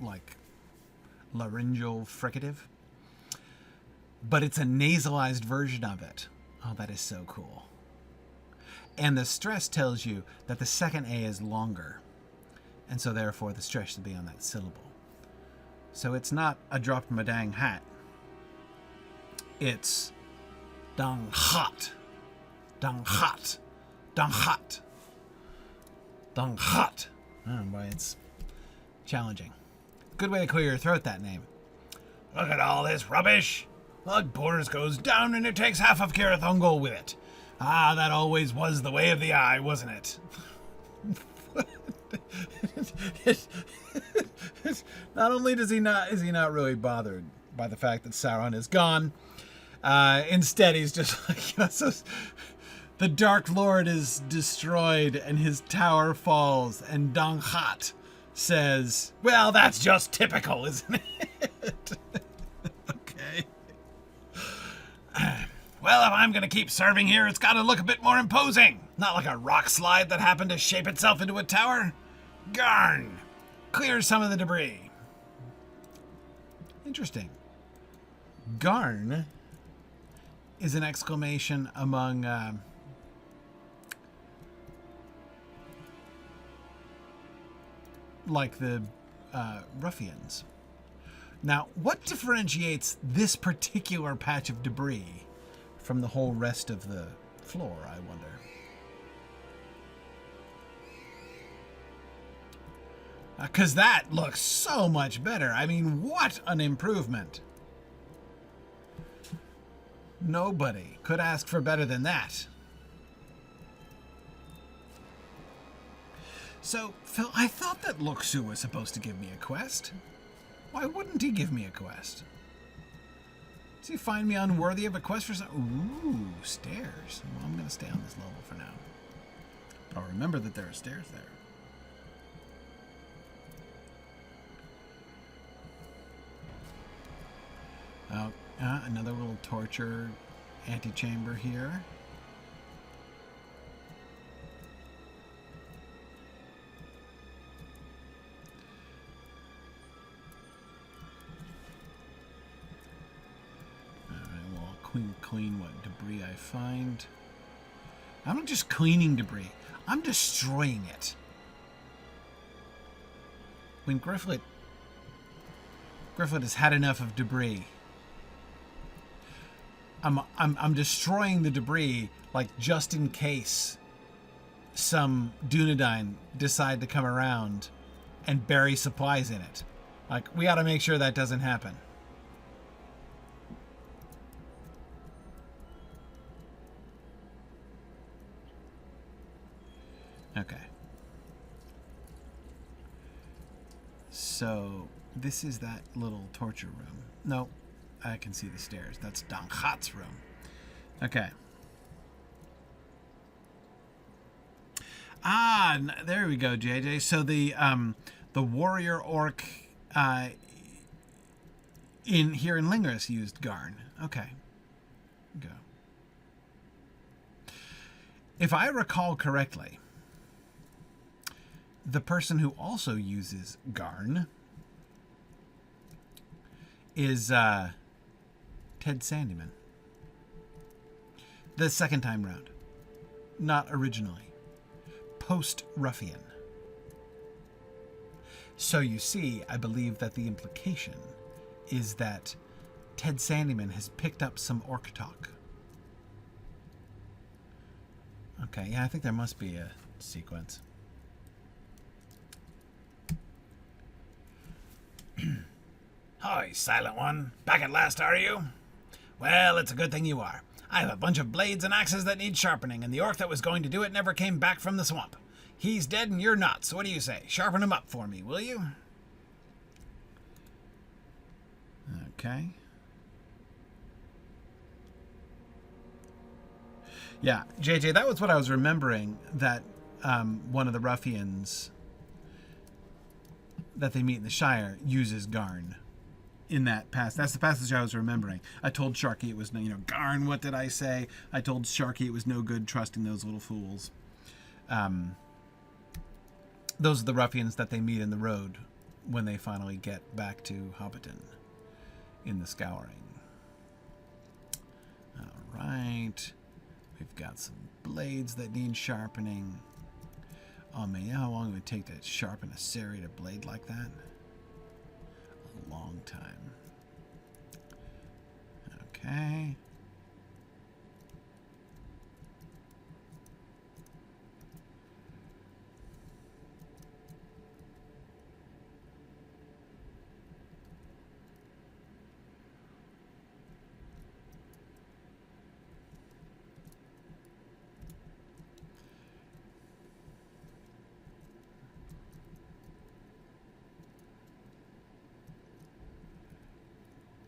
Like laryngeal fricative. But it's a nasalized version of it. Oh, that is so cool. And the stress tells you that the second A is longer. And so therefore the stress should be on that syllable. So it's not I dropped my dang hat. It's dang hot. Dang hot. Dang hot. Dang hot. Oh boy, it's challenging. Good way to clear your throat, that name. Look at all this rubbish. Ugrukhôr goes down and it takes half of Torech Ungol with it. Ah, that always was the way of the eye, wasn't it? Not only is he not really bothered by the fact that Sauron is gone, instead he's just like, you know, so the Dark Lord is destroyed and his tower falls, and Danghat says, well, that's just typical, isn't it? Okay. Well, if I'm going to keep serving here, it's got to look a bit more imposing. Not like a rock slide that happened to shape itself into a tower. Garn! Clear some of the debris. Interesting. Garn is an exclamation among like the ruffians. Now, what differentiates this particular patch of debris from the whole rest of the floor, I wonder? Because that looks so much better. I mean, what an improvement. Nobody could ask for better than that. So, Phil, I thought that Ugrukhôr was supposed to give me a quest. Why wouldn't he give me a quest? Does he find me unworthy of a quest for some... Ooh, stairs. Well, I'm going to stay on this level for now. But I'll remember that there are stairs there. Oh, another little torture antechamber here. Clean what debris I find. I'm not just cleaning debris. I'm destroying it. When Gryfflet has had enough of debris, I'm destroying the debris, like, just in case some Dunedain decide to come around and bury supplies in it. Like, we got to make sure that doesn't happen. Okay. So, this is that little torture room. No, I can see the stairs. That's Danghat's room. Okay. Ah, there we go, JJ. So the warrior orc in Lingras used Garn. Okay. Go. If I recall correctly, the person who also uses Garn is Ted Sandyman. The second time round. Not originally. Post-Ruffian. So you see, I believe that the implication is that Ted Sandyman has picked up some orc talk. Okay, yeah, I think there must be a sequence. Hi, Silent One. Back at last, are you? Well, it's a good thing you are. I have a bunch of blades and axes that need sharpening, and the orc that was going to do it never came back from the swamp. He's dead and you're not, so what do you say? Sharpen him up for me, will you? Okay. Yeah, JJ, that was what I was remembering, that one of the ruffians that they meet in the Shire uses Garn in that passage. That's the passage I was remembering. I told Sharky it was no, Garn, what did I say? I told Sharky it was no good trusting those little fools. Those are the ruffians that they meet in the road when they finally get back to Hobbiton in the Scouring. All right. We've got some blades that need sharpening. Oh man, you know how long it would take to sharpen a serrated blade like that? A long time. Okay.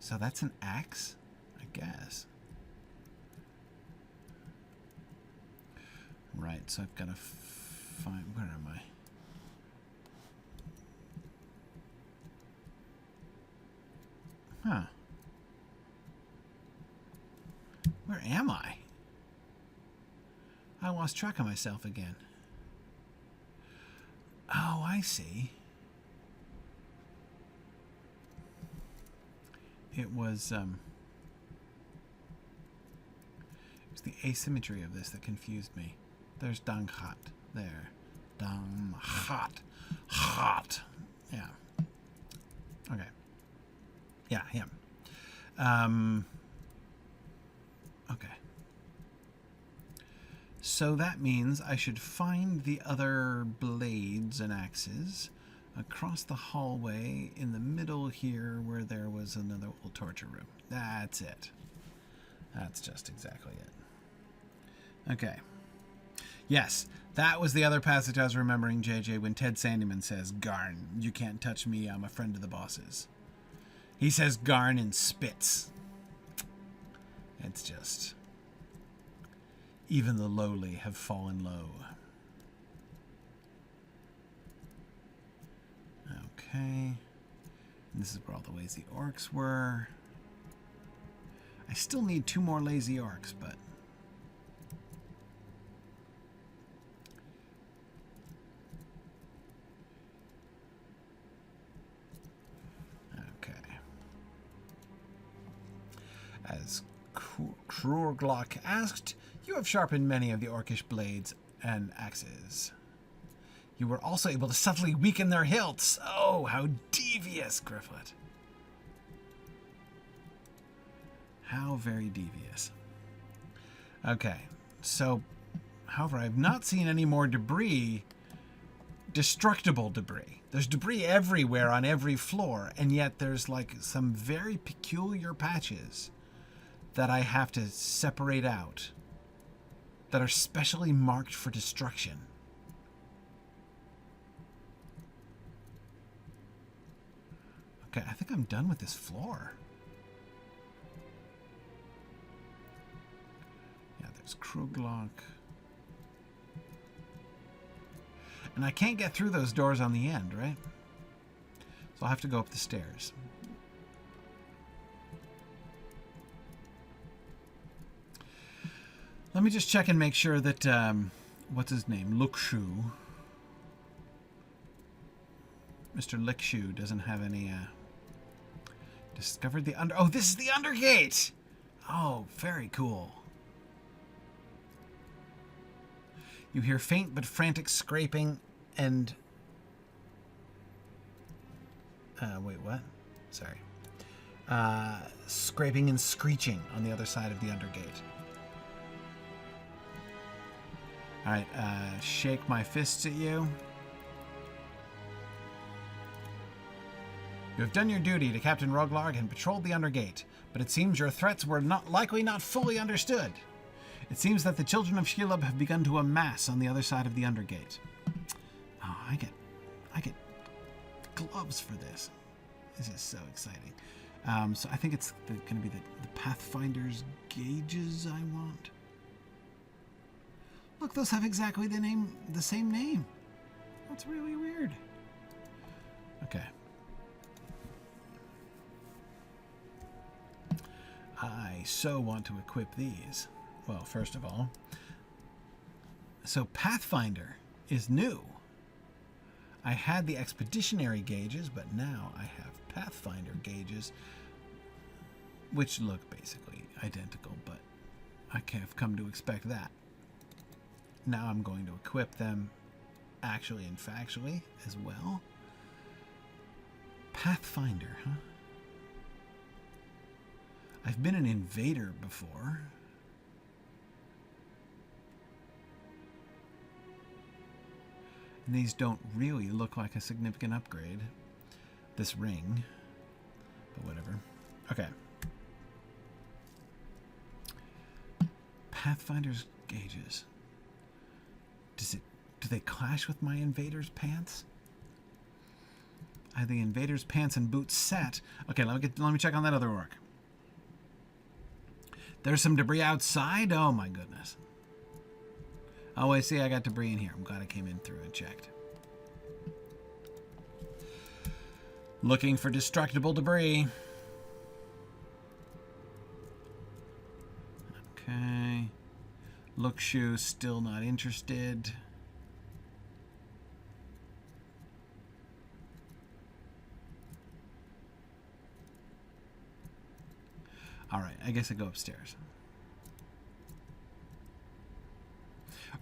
So that's an axe, I guess. Right, so I've got to find... Where am I? Huh. Where am I? I lost track of myself again. Oh, I see. It was the asymmetry of this that confused me. There's Danghat there. Danghat. Hot. Yeah. Okay. Yeah, him. Okay. So that means I should find the other blades and axes across the hallway in the middle here where there was another little torture room. That's it. That's just exactly it. Okay. Yes, that was the other passage I was remembering, JJ, when Ted Sandyman says, Garn, you can't touch me, I'm a friend of the boss's. He says Garn and spits. It's just... Even the lowly have fallen low. Okay. And this is where all the lazy orcs were. I still need 2 more lazy orcs, but... Okay. As Róglarg asked, you have sharpened many of the orcish blades and axes. You were also able to subtly weaken their hilts. Oh, how devious, Gryfflet. How very devious. Okay, so, however, I've not seen any more debris, destructible debris. There's debris everywhere on every floor, and yet there's like some very peculiar patches that I have to separate out that are specially marked for destruction. Okay, I think I'm done with this floor. Yeah, there's Róglarg. And I can't get through those doors on the end, right? So I'll have to go up the stairs. Let me just check and make sure that, what's his name? Ugrukhôr. Mr. Lickshoe doesn't have any, discovered the oh, this is the undergate! Oh, very cool. You hear faint but frantic scraping and... wait, what? Sorry. Scraping and screeching on the other side of the undergate. Alright, shake my fists at you. You have done your duty to Captain Róglarg and patrolled the undergate, but it seems your threats were not fully understood. It seems that the children of Shelob have begun to amass on the other side of the undergate. Oh, I get gloves for this. This is so exciting. So I think it's going to be the Pathfinder's gauges I want. Look, those have exactly the same name. That's really weird. Okay. I so want to equip these. Well, first of all, so Pathfinder is new. I had the expeditionary gauges, but now I have Pathfinder gauges, which look basically identical, but I have come to expect that. Now I'm going to equip them actually and factually as well. Pathfinder, huh? I've been an invader before. And these don't really look like a significant upgrade. This ring. But whatever. Okay. Pathfinder's gauges. Do they clash with my invader's pants? I have the invader's pants and boots set. Okay, let me check on that other orc. There's some debris outside? Oh my goodness. Oh, I see I got debris in here. I'm glad I came in through and checked. Looking for destructible debris. Okay. Look shoe, still not interested. Alright, I guess I go upstairs.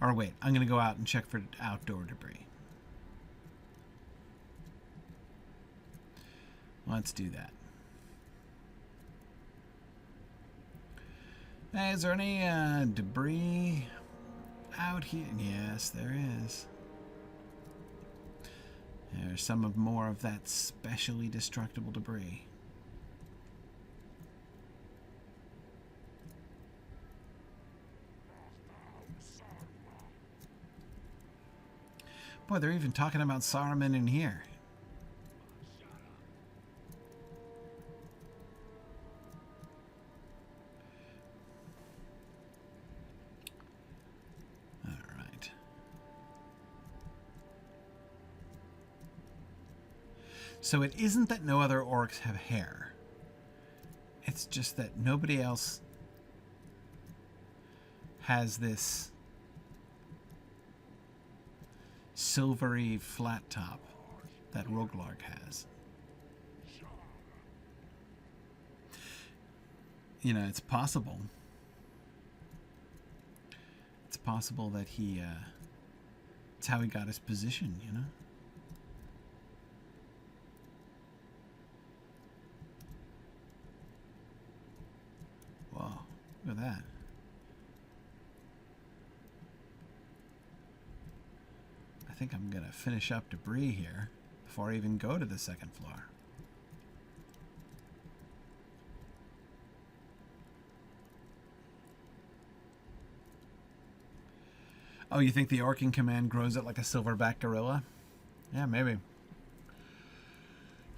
Or wait, I'm going to go out and check for outdoor debris. Let's do that. Hey, is there any debris out here? Yes, there is. There's more of that specially destructible debris. Boy, they're even talking about Saruman in here. All right. So it isn't that no other orcs have hair. It's just that nobody else has this silvery flat top that Róglarg has. You know, it's possible. It's possible that it's how he got his position, you know? Whoa, look at that. I think I'm going to finish up debris here before I even go to the second floor. Oh, you think the orking command grows it like a silverback gorilla? Yeah, maybe.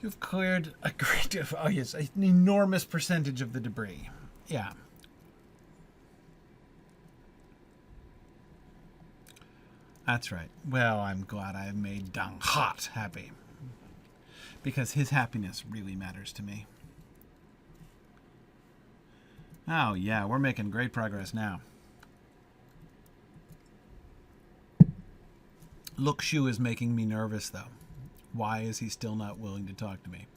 You've cleared a great deal. Oh, yes, an enormous percentage of the debris. Yeah. That's right. Well, I'm glad I've made Danghot happy. Because his happiness really matters to me. Oh, yeah, we're making great progress now. Look Shoe is making me nervous, though. Why is he still not willing to talk to me?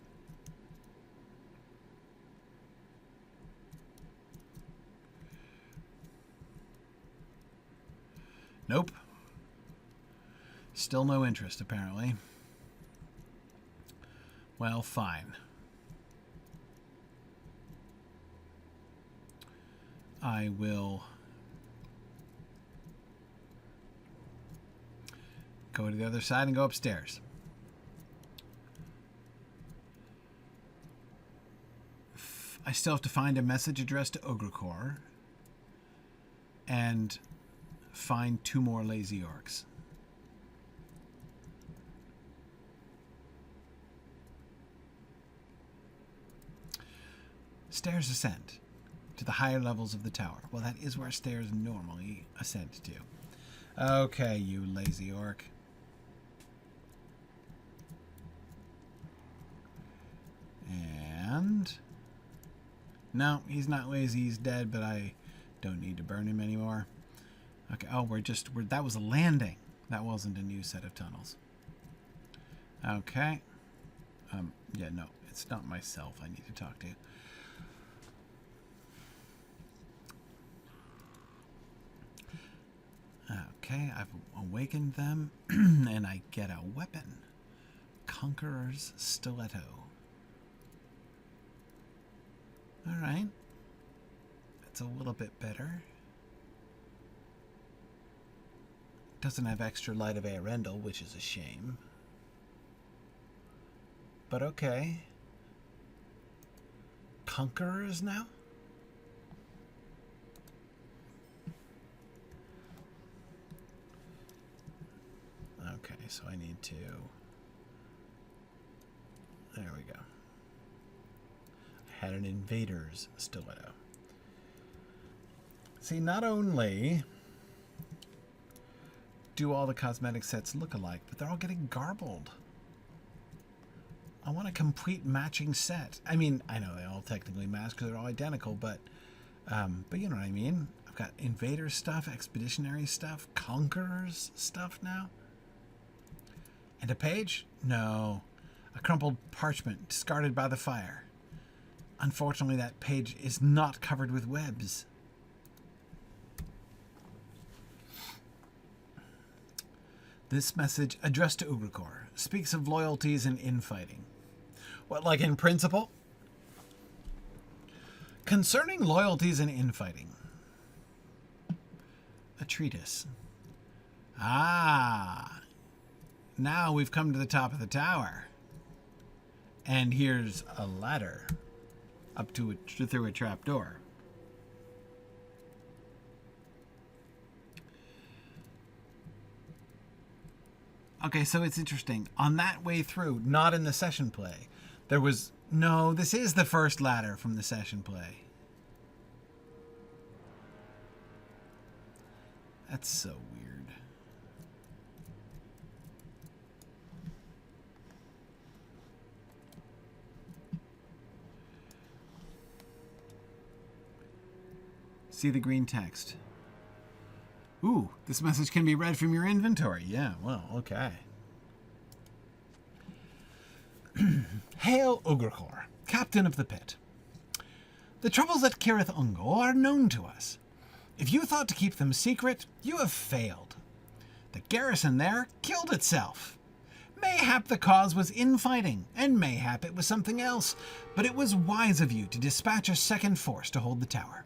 Nope. Still no interest, apparently. Well, fine. I will go to the other side and go upstairs. I still have to find a message addressed to Ugrukhôr and find 2 more lazy orcs. Stairs ascend to the higher levels of the tower. Well, that is where stairs normally ascend to. Okay, you lazy orc. And... no, he's not lazy, he's dead, but I don't need to burn him anymore. Okay, oh, that was a landing. That wasn't a new set of tunnels. Okay. Yeah, no, it's not myself I need to talk to. Okay, I've awakened them, and I get a weapon. Conqueror's Stiletto. Alright. That's a little bit better. Doesn't have extra light of Arendelle, which is a shame. But okay. Conquerors now? Okay, so I need to... there we go. I had an invader's stiletto. See, not only do all the cosmetic sets look alike, but they're all getting garbled. I want a complete matching set. I mean, I know they all technically match because they're all identical, but you know what I mean? I've got invader stuff, expeditionary stuff, conquerors stuff now. And a page? No. A crumpled parchment discarded by the fire. Unfortunately, that page is not covered with webs. This message, addressed to Ugrukhôr, speaks of loyalties and infighting. What, like in principle? Concerning loyalties and infighting. A treatise. Ah. Now we've come to the top of the tower. And here's a ladder up to through a trapdoor. Okay, so it's interesting. On that way through, not in the session play, there was... no, this is the first ladder from the session play. That's so weird. See the green text. Ooh, this message can be read from your inventory. Yeah, well, okay. Hail Ugrukhôr, Captain of the Pit. The troubles at Torech Ungol are known to us. If you thought to keep them secret, you have failed. The garrison there killed itself. Mayhap the cause was infighting, and mayhap it was something else, but it was wise of you to dispatch a second force to hold the tower.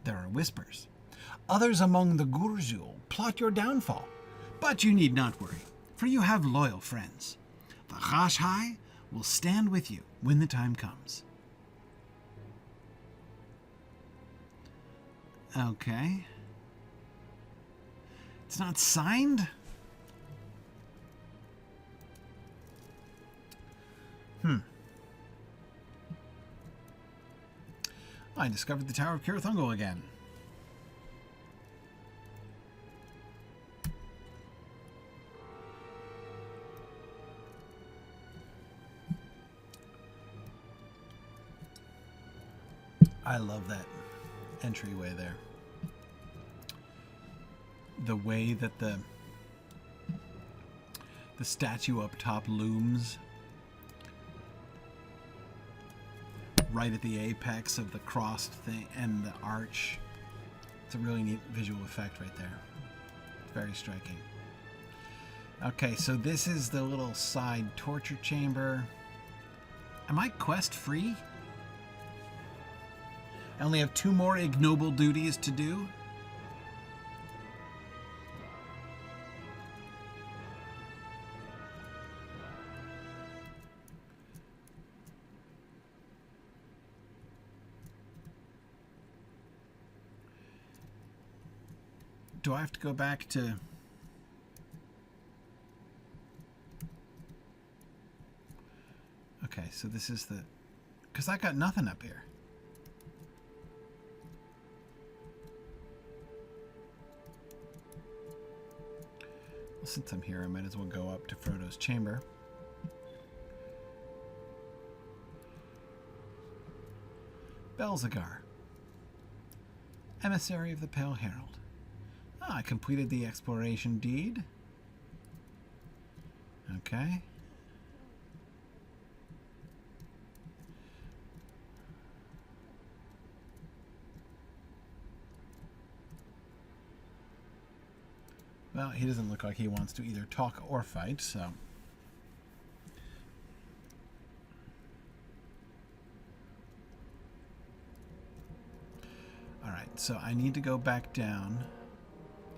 There are whispers. Others among the Gurjul plot your downfall, but you need not worry, for you have loyal friends. The Rashhai will stand with you when the time comes. Okay. It's not signed? I discovered the Tower of Torech Ungol again. I love that entryway there. The way that the statue up top looms right at the apex of the crossed thing and the arch. It's a really neat visual effect right there. Very striking. Okay, so this is the little side torture chamber. Am I quest free? I only have 2 more ignoble duties to do. Do I have to go back to... okay, so this is the... because I got nothing up here. since I'm here, I might as well go up to Frodo's chamber. Belzegar, emissary of the Pale Herald. I completed the exploration deed. Okay. Well, he doesn't look like he wants to either talk or fight, so... Alright, so I need to go back down,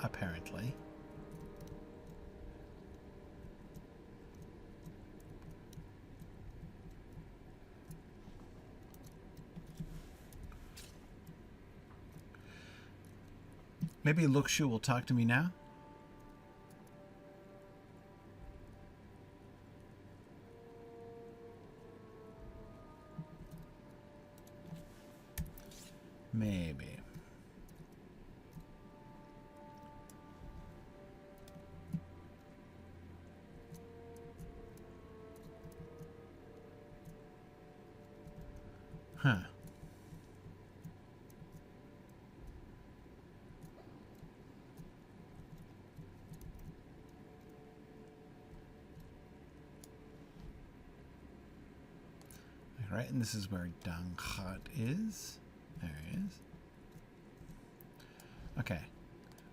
apparently. Maybe Ugrukhôr will talk to me now? Maybe. Huh. All right, and this is where Danghat is. There he is. Okay.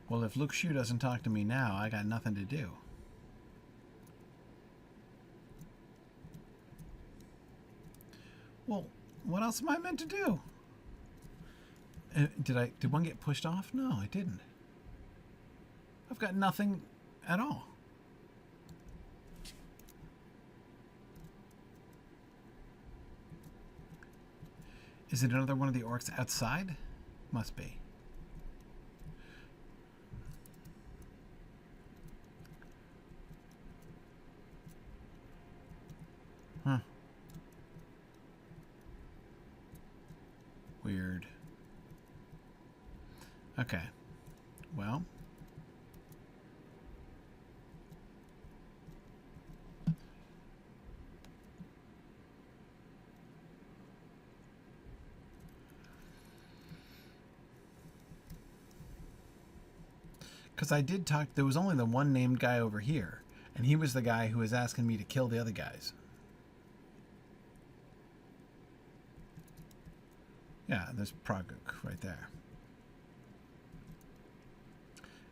Well, if Ugrukhôr doesn't talk to me now, I got nothing to do. Well, what else am I meant to do? Did one get pushed off? No, I didn't. I've got nothing at all. Is it another one of the orcs outside? Must be. Huh. Weird. Okay. Well. Because I did talk, there was only the one named guy over here, and he was the guy who was asking me to kill the other guys. Yeah, there's Praguk right there.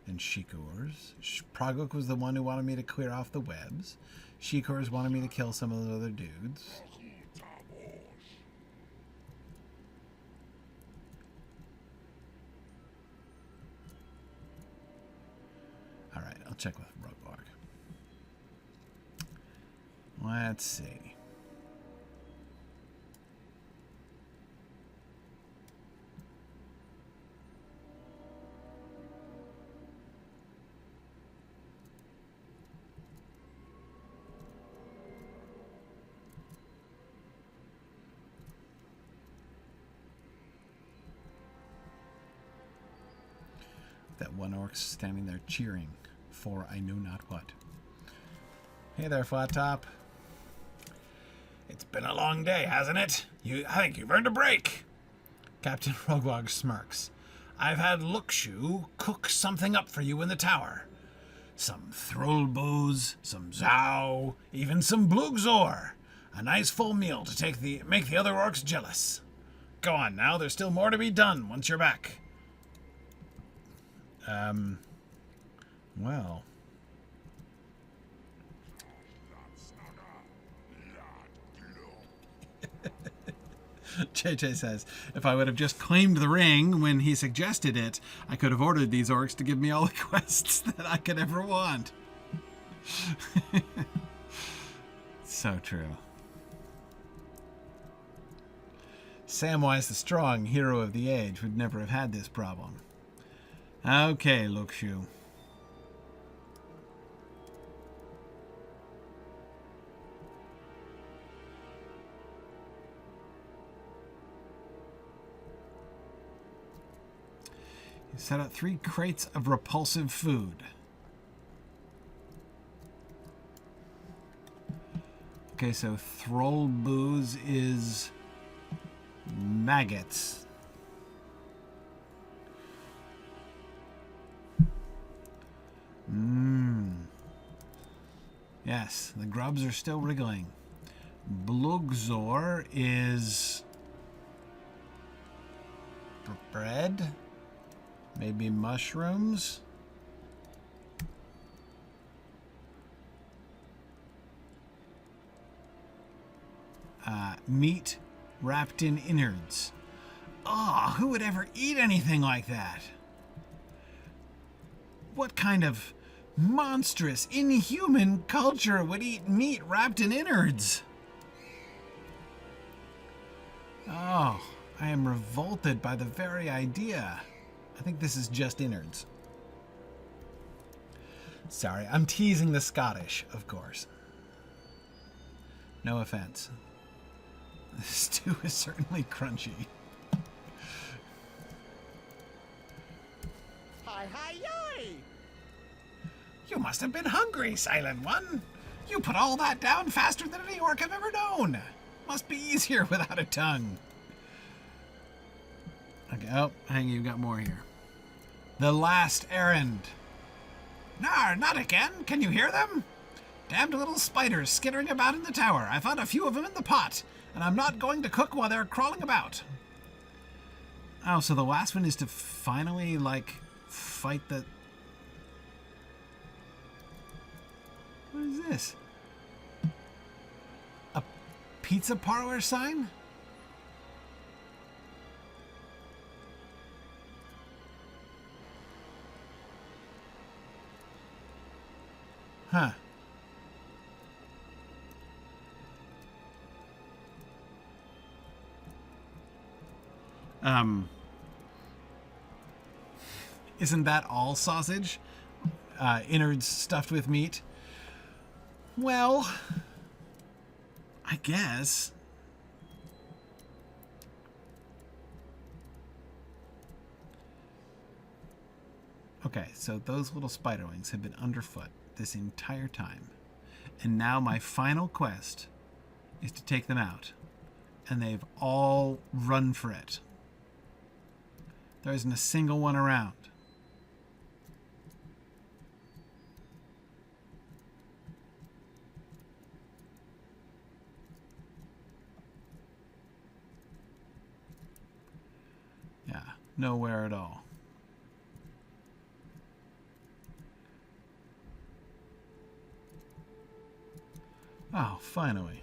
And Shikors. Praguk was the one who wanted me to clear off the webs. Shikors wanted me to kill some of those other dudes. Alright, I'll check with Róglarg. Let's see. That one orc standing there cheering for I know not what. Hey there, Flat Top. It's been a long day, hasn't it? I think you've earned a break. Captain Róglarg smirks. I've had Ugrukhôr cook something up for you in the tower. Some throlbows, some zow, even some blugzor. A nice full meal to make the other orcs jealous. Go on now, there's still more to be done once you're back. Well. JJ says, if I would have just claimed the ring when he suggested it, I could have ordered these orcs to give me all the quests that I could ever want. So true. Samwise the Strong, hero of the age, would never have had this problem. Okay, Ugrukhôr. You set out 3 crates of repulsive food. Okay, so Thrall booze is maggots. Yes, the grubs are still wriggling. Blugzor is bread, maybe mushrooms. Meat wrapped in innards. Oh, who would ever eat anything like that? What kind of monstrous, inhuman culture would eat meat wrapped in innards? Oh, I am revolted by the very idea. I think this is just innards. Sorry, I'm teasing the Scottish, of course. No offense. The stew is certainly crunchy. Hi, hi, yoy! You must have been hungry, Silent One. You put all that down faster than any orc I've ever known. Must be easier without a tongue. Okay, oh, hang on, you've got more here. The last errand. Nar, not again. Can you hear them? Damned little spiders skittering about in the tower. I found a few of them in the pot, and I'm not going to cook while they're crawling about. Oh, so the last one is to finally, like, fight the... What is this? A pizza parlor sign? Huh. Isn't that all sausage? Innards stuffed with meat? Well, I guess. Okay, so those little spiderlings have been underfoot this entire time. And now my final quest is to take them out. And they've all run for it. There isn't a single one around. Yeah, nowhere at all. Oh, finally.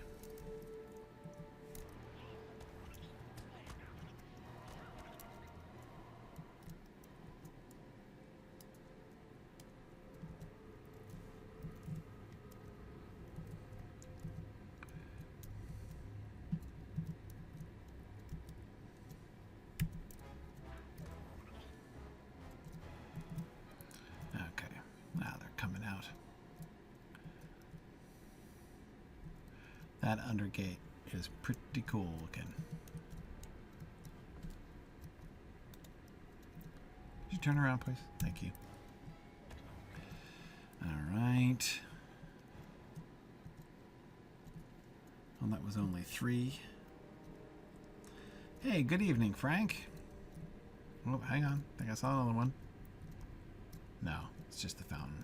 Okay, now they're coming out. That undergate is pretty cool looking. Could you turn around, please? Thank you. All right. Well, that was only 3. Hey, good evening, Frank. Oh, hang on. I think I saw another one. No, it's just the fountain.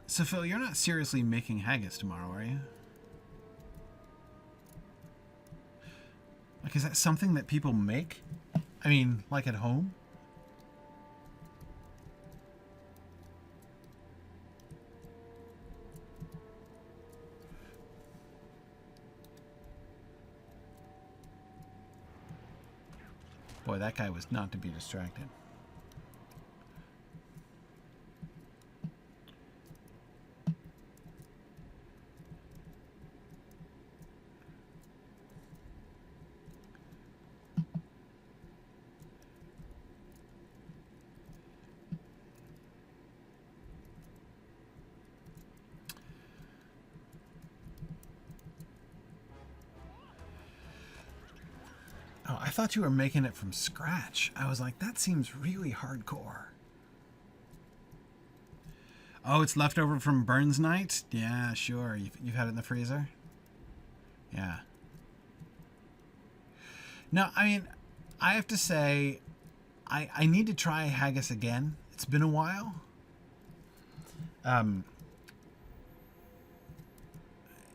So, Phil, you're not seriously making haggis tomorrow, are you? Like, is that something that people make? I mean, like at home? Boy, that guy was not to be distracted. thought you were making it from scratch. I was like, that seems really hardcore. Oh, it's leftover from Burns night? Yeah, sure. You've had it in the freezer? Yeah. No, I mean, I have to say, I need to try haggis again. It's been a while.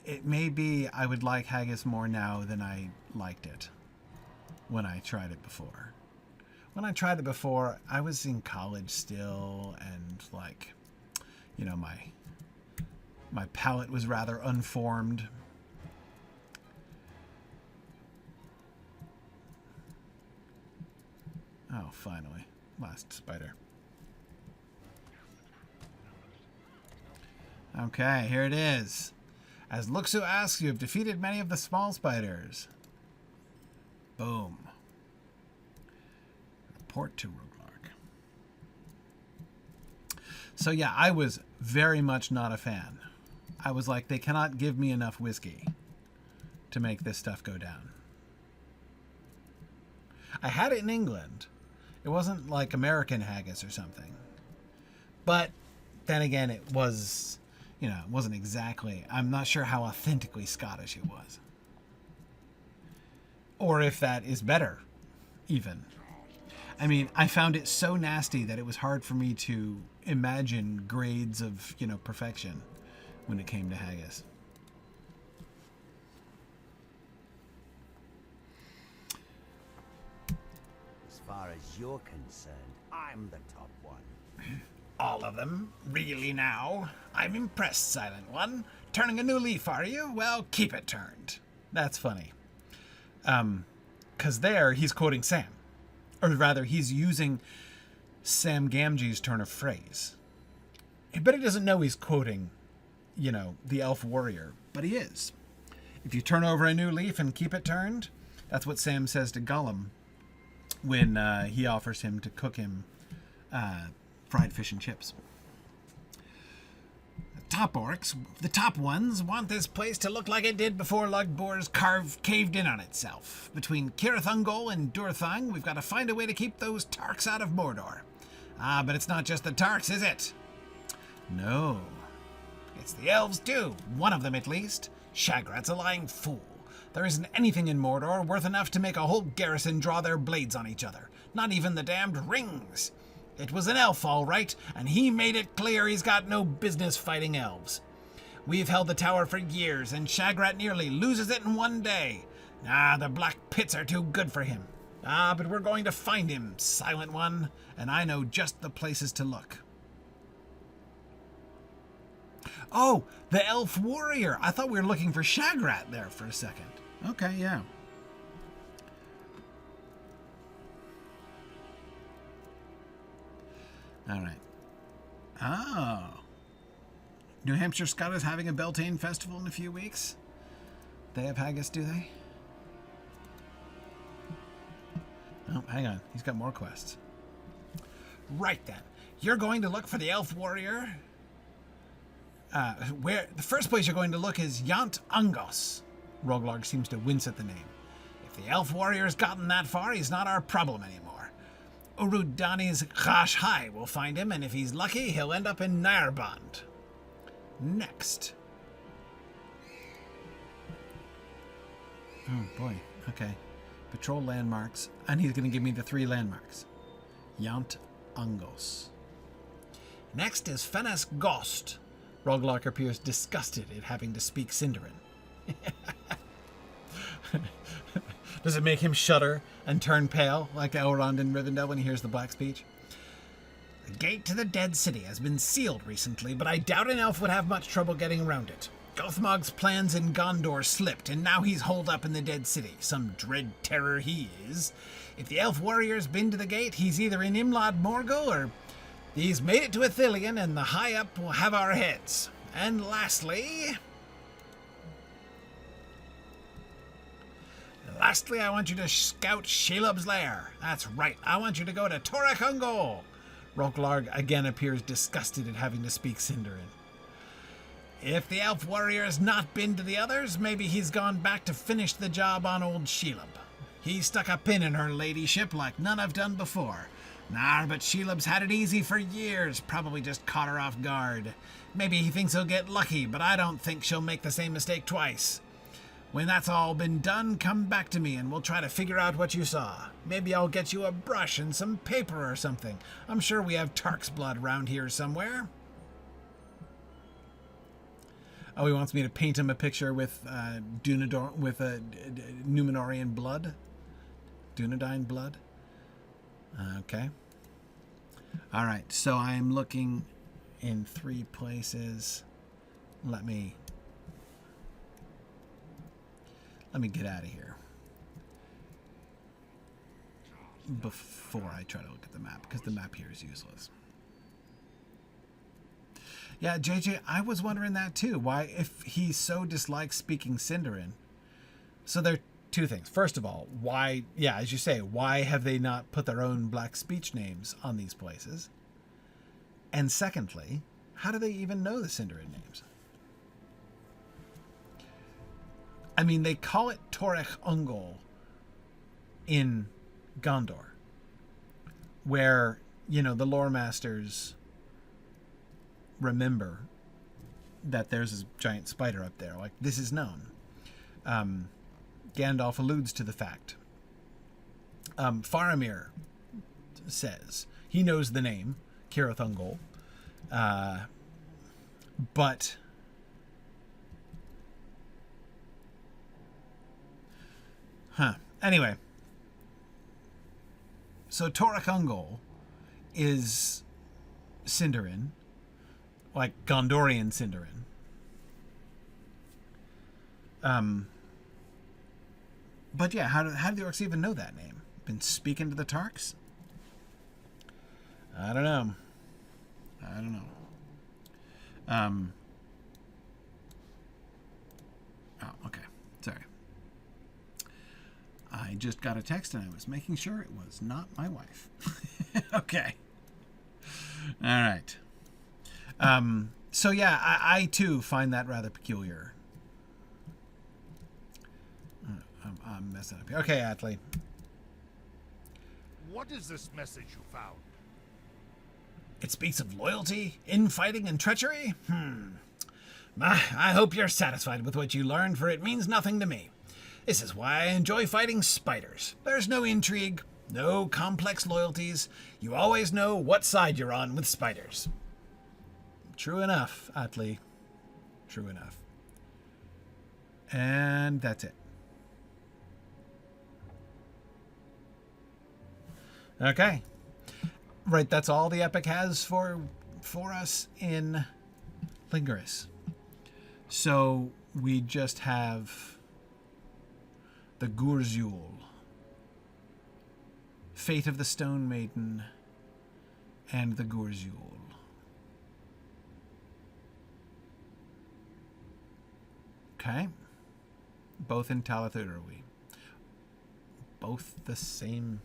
It may be I would like haggis more now than I liked it when I tried it before. When I tried it before, I was in college still, and like, you know, my palate was rather unformed. Oh, finally. Last spider. Okay, here it is. As Ugrukhôr asks, you have defeated many of the small spiders. Boom. Report to Róglarg. So yeah, I was very much not a fan. I was like, they cannot give me enough whiskey to make this stuff go down. I had it in England. It wasn't like American haggis or something. But then again, it was, you know, it wasn't exactly, I'm not sure how authentically Scottish it was. Or if that is better, even. I mean, I found it so nasty that it was hard for me to imagine grades of, you know, perfection when it came to haggis. As far as you're concerned, I'm the top one. All of them? Really now? I'm impressed, Silent One. Turning a new leaf, are you? Well, keep it turned. That's funny. 'Cause there, he's quoting Sam. Or rather, he's using Sam Gamgee's turn of phrase. But he doesn't know he's quoting, you know, the elf warrior. But he is. If you turn over a new leaf and keep it turned, that's what Sam says to Gollum when he offers him to cook him fried fish and chips. The top orcs, the top ones, want this place to look like it did before Ugrukhôr's caved in on itself. Between Torech Ungol and Durthang, we've got to find a way to keep those Tarks out of Mordor. Ah, but it's not just the Tarks, is it? No. It's the elves too, one of them at least. Shagrat's a lying fool. There isn't anything in Mordor worth enough to make a whole garrison draw their blades on each other. Not even the damned rings. It was an elf, all right, and he made it clear he's got no business fighting elves. We've held the tower for years, and Shagrat nearly loses it in one day. Ah, the black pits are too good for him. Ah, but we're going to find him, Silent One, and I know just the places to look. Oh, the elf warrior. I thought we were looking for Shagrat there for a second. Okay, yeah. All right. Oh. New Hampshire Scott is having a Beltane festival in a few weeks. They have haggis, do they? Oh, hang on. He's got more quests. Right then. You're going to look for the elf warrior? Where the first place you're going to look is Yant Ungos. Róglarg seems to wince at the name. If the elf warrior's gotten that far, he's not our problem anymore. Urudani's Ghash High will find him, and if he's lucky, he'll end up in Nairband. Next. Oh, boy. Okay. Patrol landmarks. And he's going to give me the 3 landmarks. Yant Ungos. Next is Fenas Ghost. Róglarg appears disgusted at having to speak Sindarin. Does it make him shudder and turn pale like Elrond in Rivendell when he hears the black speech? The gate to the Dead City has been sealed recently, but I doubt an elf would have much trouble getting around it. Gothmog's plans in Gondor slipped, and now he's holed up in the Dead City. Some dread terror he is. If the elf warrior's been to the gate, he's either in Imlad Morgul or he's made it to Ithilien, and the high up will have our heads. And lastly, I want you to scout Shelob's lair. That's right, I want you to go to Torech Ungol. Róglarg again appears disgusted at having to speak Sindarin. If the elf warrior's not been to the others, maybe he's gone back to finish the job on old Shelob. He stuck a pin in her ladyship like none I've done before. Nah, but Shelob's had it easy for years. Probably just caught her off guard. Maybe he thinks he'll get lucky, but I don't think she'll make the same mistake twice. When that's all been done, come back to me and we'll try to figure out what you saw. Maybe I'll get you a brush and some paper or something. I'm sure we have Tark's blood around here somewhere. Oh, he wants me to paint him a picture with Numenorian blood? Dunedain blood? Okay. All right, so I'm looking in 3 places. Let me get out of here before I try to look at the map, because the map here is useless. Yeah, JJ, I was wondering that too. Why, if he so dislikes speaking Sindarin? So there are 2 things. First of all, why, yeah, as you say, why have they not put their own black speech names on these places? And secondly, how do they even know the Sindarin names? I mean, they call it Torech Ungol in Gondor, where, you know, the lore masters remember that there's this giant spider up there. Like, this is known. Gandalf alludes to the fact. Faramir says he knows the name, Cirith Ungol, but anyway, so Torech Ungol is Sindarin, like Gondorian Sindarin. But yeah, how do the Orcs even know that name? Been speaking to the Tarks? I don't know. Oh, okay. Sorry. I just got a text and I was making sure it was not my wife. Okay. All right. So yeah, I too find that rather peculiar. I'm messing up here. Okay, Atli. What is this message you found? It speaks of loyalty, infighting, and treachery? I hope you're satisfied with what you learned, for it means nothing to me. This is why I enjoy fighting spiders. There's no intrigue, no complex loyalties. You always know what side you're on with spiders. True enough, Atli. True enough. And that's it. Okay. Right, that's all the epic has for us in Lingris. So we just have the Gurzul, Fate of the Stone Maiden, and the Gurzul. Okay. Both in Talath Úrui. Both the same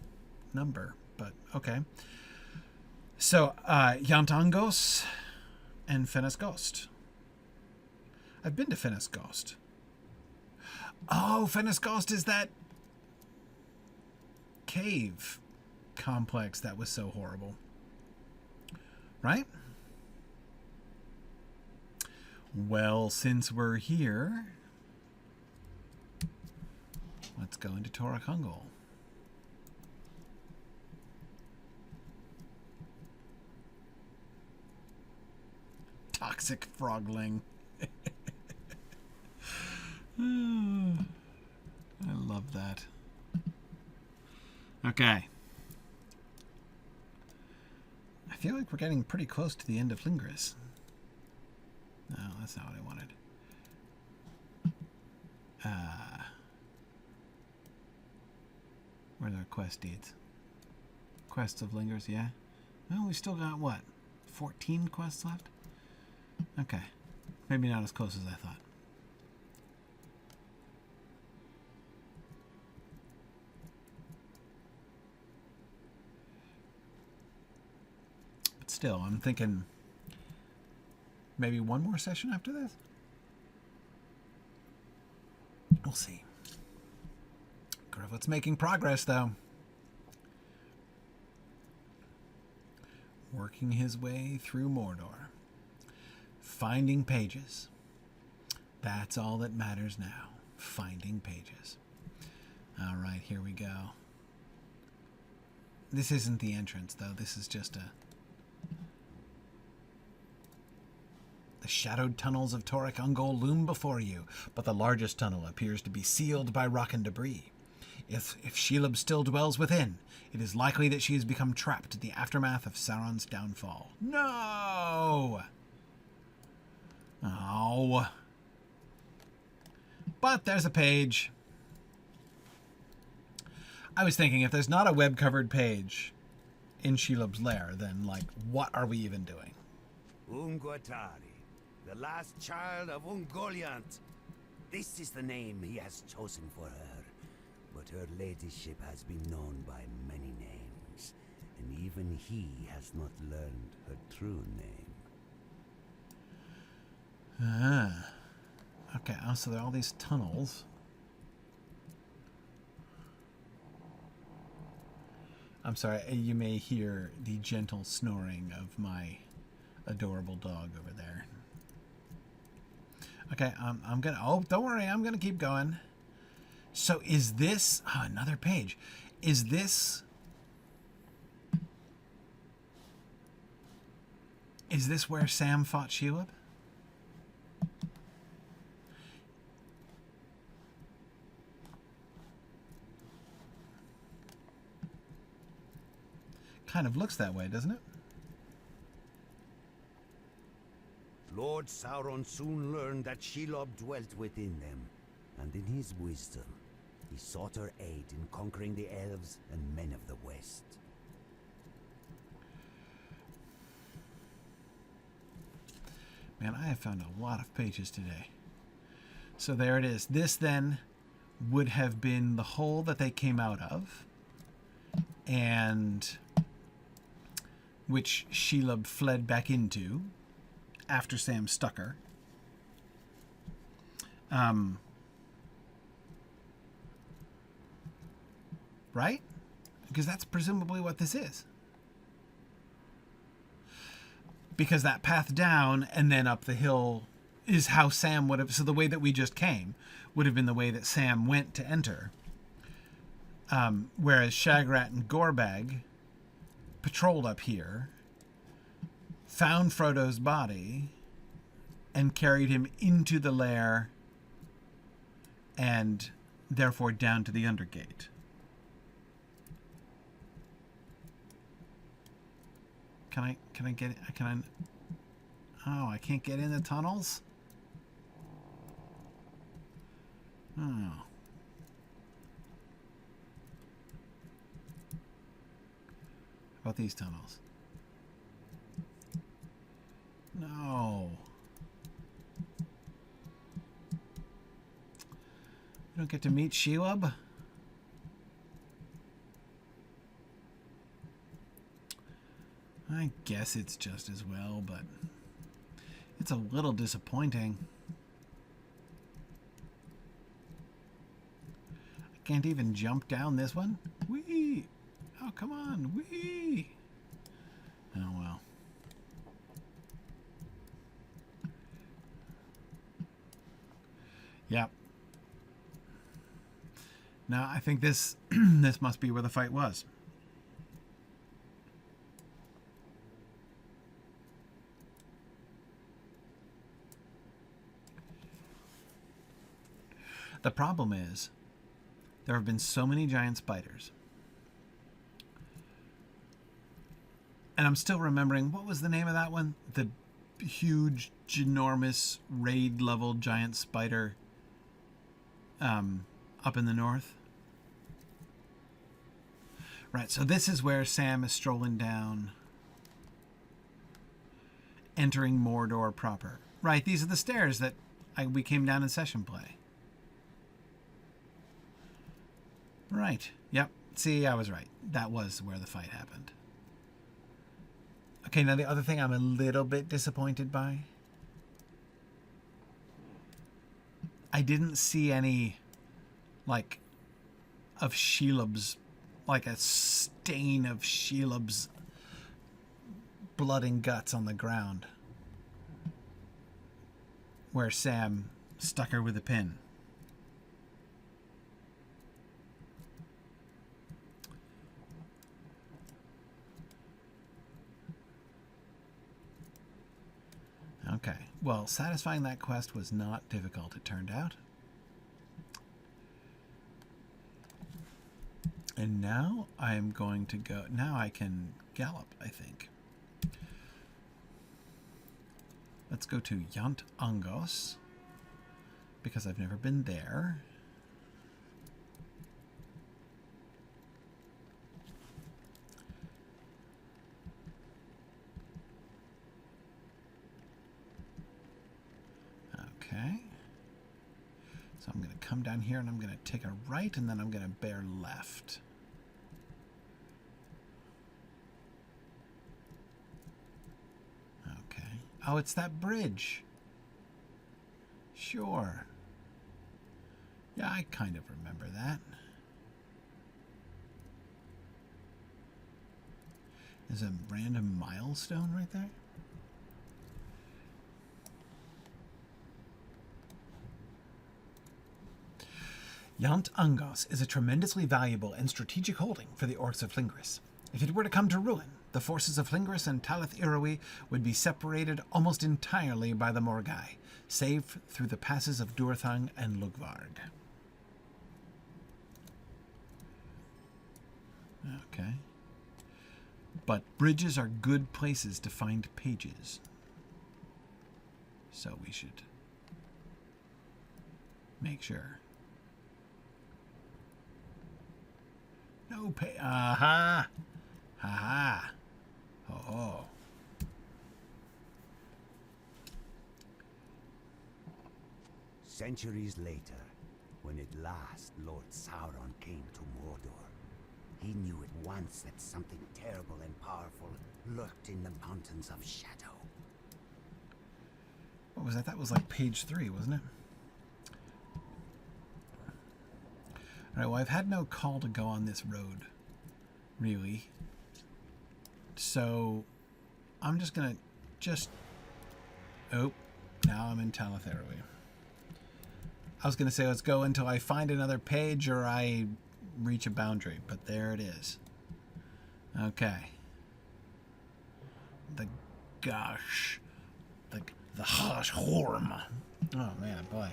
number, but okay. So, Yantangos and Fennisgost. I've been to Fennisgost. Oh, Fennisgost is that cave complex that was so horrible. Right? Well, since we're here, let's go into Torech Ungol. Toxic frogling. I love that. Okay. I feel like we're getting pretty close to the end of Lingris. No, that's not what I wanted. Where are our quest deeds? Quests of Lingris, yeah? Well, we still got, what, 14 quests left? Okay. Maybe not as close as I thought. But still, I'm thinking maybe one more session after this? We'll see. of what's making progress, though. Working his way through Mordor. Finding pages. That's all that matters now. Finding pages. All right, here we go. This isn't the entrance, though. This is just The shadowed tunnels of Torech Ungol loom before you, but the largest tunnel appears to be sealed by rock and debris. If Shelob still dwells within, it is likely that she has become trapped in the aftermath of Sauron's downfall. No! Oh. But there's a page. I was thinking, if there's not a web-covered page in Shelob's lair, then, like, what are we even doing? Ungotari, the last child of Ungoliant. This is the name he has chosen for her. But her ladyship has been known by many names, and even he has not learned her true name. Okay, so there are all these tunnels. I'm sorry, you may hear the gentle snoring of my adorable dog over there. Okay, I'm gonna, oh, don't worry, I'm gonna keep going. So is this, another page. Is this where Sam fought Shelob? Kind of looks that way, doesn't it? Lord Sauron soon learned that Shelob dwelt within them, and in his wisdom, he sought her aid in conquering the elves and men of the West. Man, I have found a lot of pages today. So there it is. This then would have been the hole that they came out of, and which Shelob fled back into after Sam stuck her. Right? Because that's presumably what this is. Because that path down and then up the hill is how Sam would have... So the way that we just came would have been the way that Sam went to enter. Whereas Shagrat and Gorbag patrolled up here, found Frodo's body, and carried him into the lair and therefore down to the Undergate. Can I get it? Oh, I can't get in the tunnels? Oh. How about these tunnels? No. You don't get to meet Shelob? I guess it's just as well, but it's a little disappointing. I can't even jump down this one. Whee! Oh, come on. Whee! Oh, well. Yep. Now, I think this this must be where the fight was. The problem is, there have been so many giant spiders. And I'm still remembering, what was the name of that one? The huge, ginormous, raid-level giant spider up in the north. Right, so this is where Sam is strolling down, entering Mordor proper. Right, these are the stairs that we came down in session play. Right. Yep. See, I was right. That was where the fight happened. Okay, now the other thing I'm a little bit disappointed by. I didn't see any, like, of Shelob's, like a stain of Shelob's blood and guts on the ground where Sam stuck her with a pin. Okay, well, satisfying that quest was not difficult, it turned out. And now I'm going to go, now I can gallop, I think. Let's go to Yant Angos, because I've never been there. Okay. So I'm going to come down here and I'm going to take a right and then I'm going to bear left. Okay. Oh, it's that bridge. Sure. Yeah, I kind of remember that. There's a random milestone right there. Yant Angos is a tremendously valuable and strategic holding for the Orcs of Flingris. If it were to come to ruin, the forces of Flingris and Talath Úrui would be separated almost entirely by the Morgai, save through the passes of Duerthang and Lugvarg. Okay. But bridges are good places to find pages. So we should make sure. No pay. Aha! Ha-ha! Oh. Centuries later, when at last Lord Sauron came to Mordor, he knew at once that something terrible and powerful lurked in the mountains of shadow. What was that? That was like page 3, wasn't it? Alright, well, I've had no call to go on this road, really. So, I'm just gonna oh, now I'm in Talath Úrui. I was gonna say let's go until I find another page or I reach a boundary, but there it is. Okay. The gosh. The Hash Horm. Oh man, boy.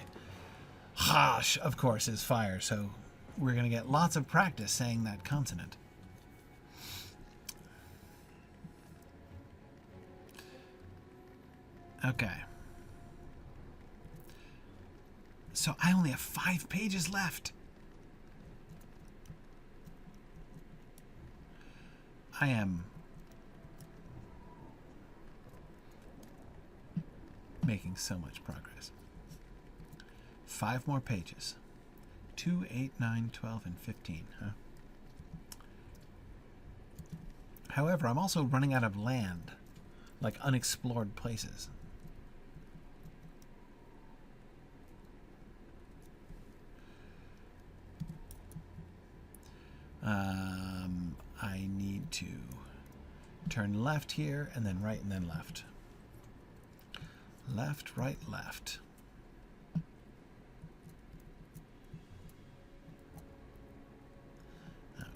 Hash, of course, is fire, so we're going to get lots of practice saying that consonant. Okay. So I only have 5 pages left. I am making so much progress. 5 more pages. 2, 8, 9, 12, and 15, huh? However, I'm also running out of land, like unexplored places. I need to turn left here, and then right, and then left. Left, right, left.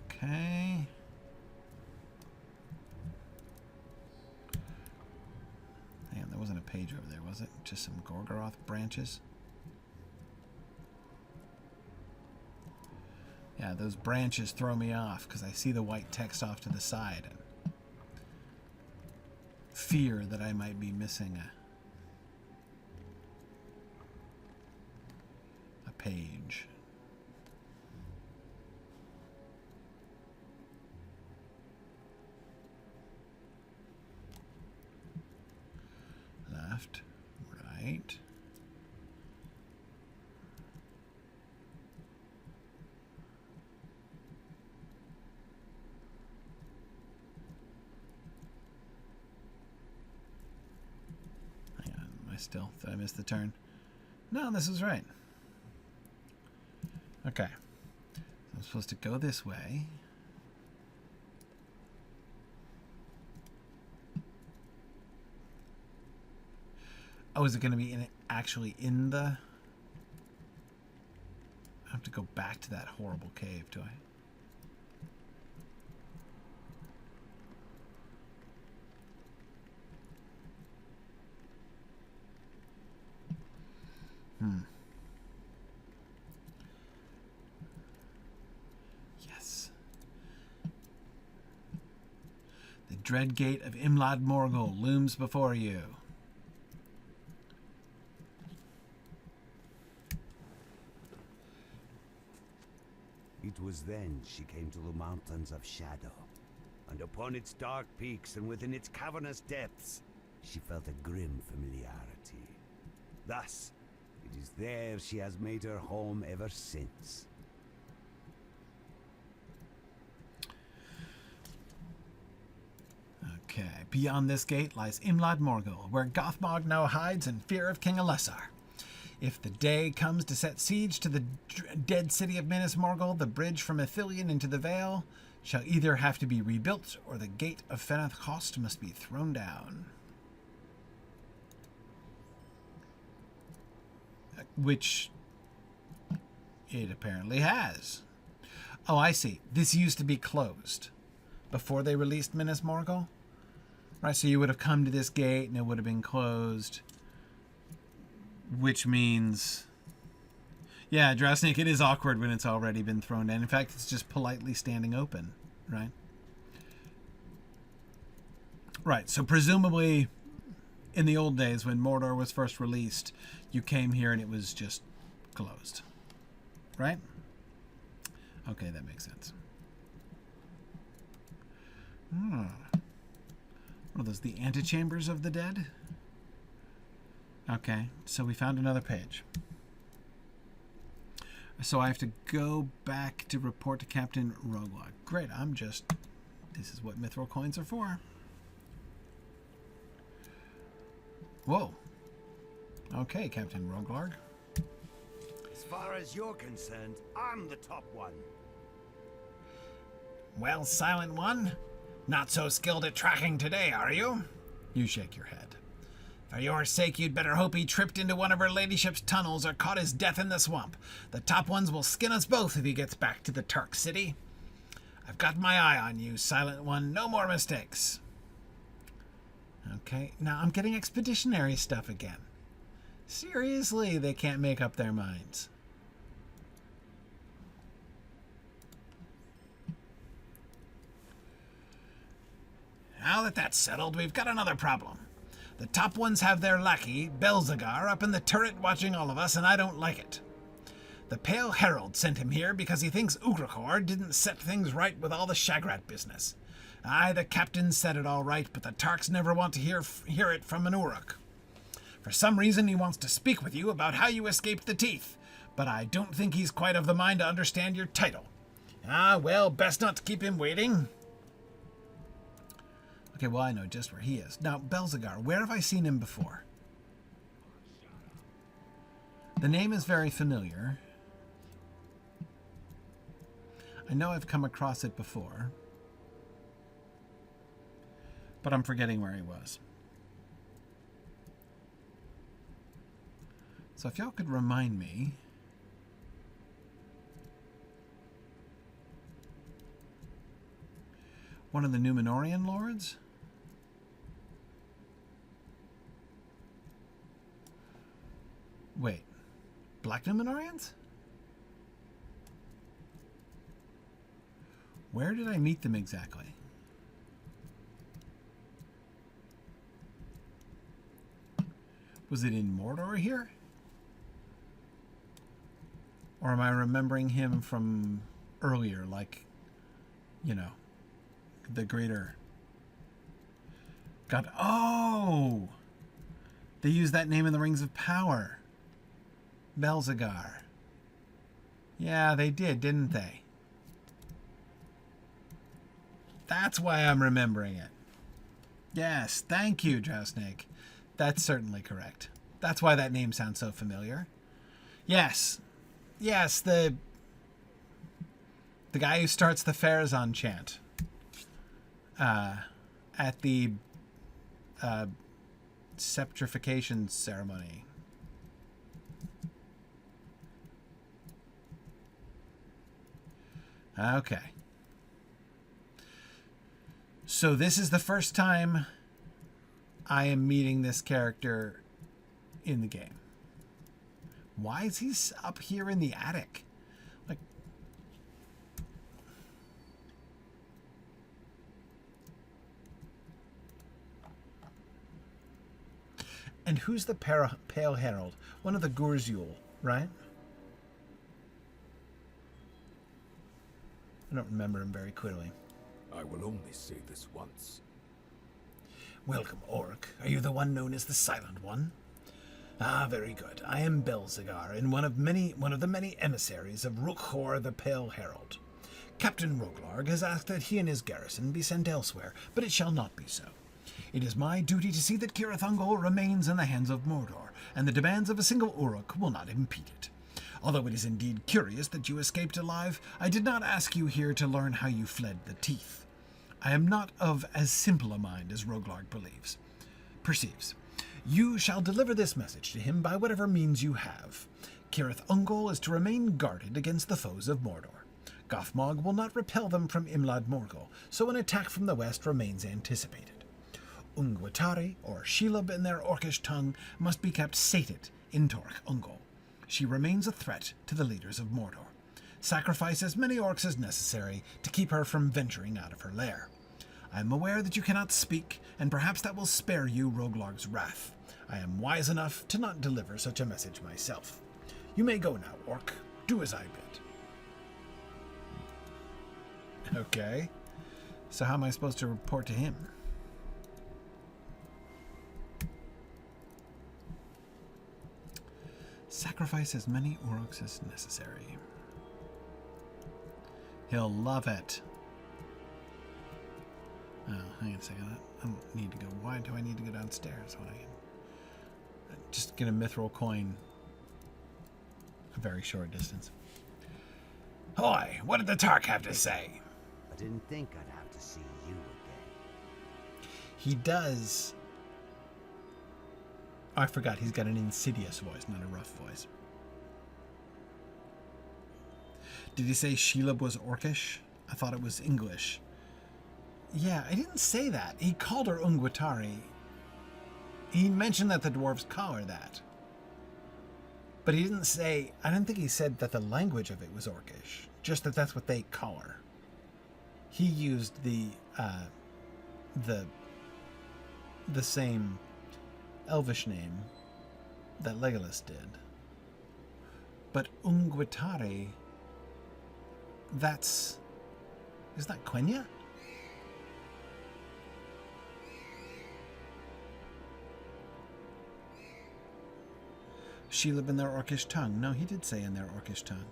Okay. Hang on, there wasn't a page over there, was it? Just some Gorgoroth branches? Yeah, those branches throw me off because I see the white text off to the side and fear that I might be missing a page. Left, right. Hang on, am I still? Did I miss the turn? No, this is right. Okay. So I'm supposed to go this way. Oh, is it going to be actually in the... I have to go back to that horrible cave, do I? Yes. The dread gate of Imlad Morgul looms before you. It was then she came to the Mountains of Shadow, and upon its dark peaks and within its cavernous depths, she felt a grim familiarity. Thus, it is there she has made her home ever since. Okay, beyond this gate lies Imlad Morgul, where Gothmog now hides in fear of King Alessar. If the day comes to set siege to the dead city of Minas Morgul, the bridge from Ithilien into the Vale shall either have to be rebuilt, or the gate of Feneth Host must be thrown down. Which it apparently has. Oh, I see. This used to be closed before they released Minas Morgul. Right, so you would have come to this gate and it would have been closed. Which means... Yeah, Drowsnake, it is awkward when it's already been thrown down. In fact, it's just politely standing open, right? Right, so presumably in the old days when Mordor was first released, you came here and it was just closed. Right? Okay, that makes sense. What are those, the antechambers of the dead? Okay, so we found another page. So I have to go back to report to Captain Róglarg. Great, this is what Mithril coins are for. Whoa. Okay, Captain Róglarg. As far as you're concerned, I'm the top one. Well, Silent One, not so skilled at tracking today, are you? You shake your head. For your sake, you'd better hope he tripped into one of her ladyship's tunnels or caught his death in the swamp. The top ones will skin us both if he gets back to the Turk City. I've got my eye on you, Silent One. No more mistakes. Okay, now I'm getting expeditionary stuff again. Seriously, they can't make up their minds. Now that that's settled, we've got another problem. The top ones have their lackey, Belzegar, up in the turret watching all of us, and I don't like it. The Pale Herald sent him here because he thinks Ugrukhôr didn't set things right with all the Shagrat business. Aye, the captain said it all right, but the Tarks never want to hear it from an Uruk. For some reason he wants to speak with you about how you escaped the teeth, but I don't think he's quite of the mind to understand your title. Ah, well, best not to keep him waiting. Okay, well, I know just where he is. Now, Belzegar, where have I seen him before? The name is very familiar. I know I've come across it before. But I'm forgetting where he was. So if y'all could remind me... One of the Númenórean lords? Wait, Black Númenóreans? Where did I meet them exactly? Was it in Mordor here? Or am I remembering him from earlier, like, you know, the greater... God, oh! They used that name in the Rings of Power. Belzegar. Yeah, they did, didn't they? That's why I'm remembering it. Yes, thank you, Drowsnake. That's certainly correct. That's why that name sounds so familiar. Yes. Yes, the The guy who starts the Farazan chant at the sceptrification ceremony. Okay. So this is the first time I am meeting this character in the game. Why is he up here in the attic? Like, and who's the Pale Herald? One of the Gurzul, right? I don't remember him very clearly. I will only say this once. Welcome, Orc. Are you the one known as the Silent One? Ah, very good. I am Belzegar, and one of the many emissaries of Ugrukhôr the Pale Herald. Captain Róglarg has asked that he and his garrison be sent elsewhere, but it shall not be so. It is my duty to see that Torech Ungol remains in the hands of Mordor, and the demands of a single Uruk will not impede it. Although it is indeed curious that you escaped alive, I did not ask you here to learn how you fled the teeth. I am not of as simple a mind as Róglarg perceives. You shall deliver this message to him by whatever means you have. Torech Ungol is to remain guarded against the foes of Mordor. Gothmog will not repel them from Imlad Morgul, so an attack from the west remains anticipated. Ungwatari, or Shelob in their Orcish tongue, must be kept sated in Torech Ungol. She remains a threat to the leaders of Mordor. Sacrifice as many orcs as necessary to keep her from venturing out of her lair. I am aware that you cannot speak, and perhaps that will spare you Róglarg's wrath. I am wise enough to not deliver such a message myself. You may go now, Orc. Do as I bid. Okay. So how am I supposed to report to him? Sacrifice as many orcs as necessary. He'll love it. Oh, hang on a second. I don't need to go. Why do I need to go downstairs when I can just get a mithril coin a very short distance? Hoy, what did the Tark have to say? I didn't think I'd have to see you again. He does. Oh, I forgot. He's got an insidious voice, not a rough voice. Did he say Shelob was Orcish? I thought it was English. Yeah, I didn't say that. He called her Ungwatari. He mentioned that the dwarves call her that. But he didn't say... I don't think he said that the language of it was Orcish. Just that that's what they call her. He used the same Elvish name that Legolas did. But Ungwatari... That's... Is that Quenya? Shelob in their Orcish tongue. No, he did say in their Orcish tongue.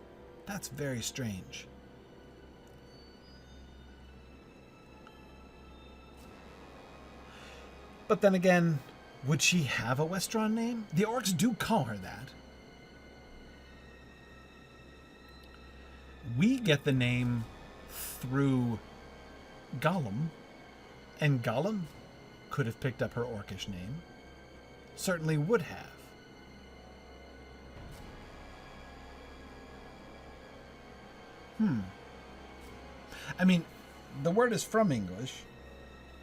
That's very strange. But then again, would she have a Westron name? The Orcs do call her that. We get the name through Gollum, and Gollum could have picked up her Orcish name. Certainly would have. I mean, the word is from English,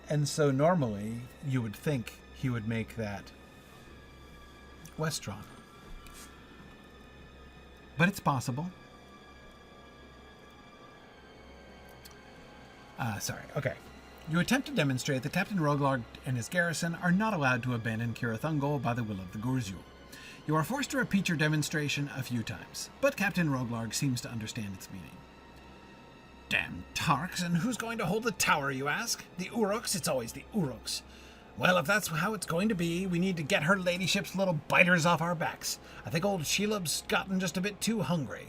and so normally you would think he would make that Westron. But it's possible. Sorry. Okay. You attempt to demonstrate that Captain Róglarg and his garrison are not allowed to abandon Torech Ungol by the will of the Gurzul. You are forced to repeat your demonstration a few times, but Captain Róglarg seems to understand its meaning. Damn Tarks, and who's going to hold the tower, you ask? The Uruks? It's always the Uruks. Well, if that's how it's going to be, we need to get her ladyship's little biters off our backs. I think old Shelob's gotten just a bit too hungry.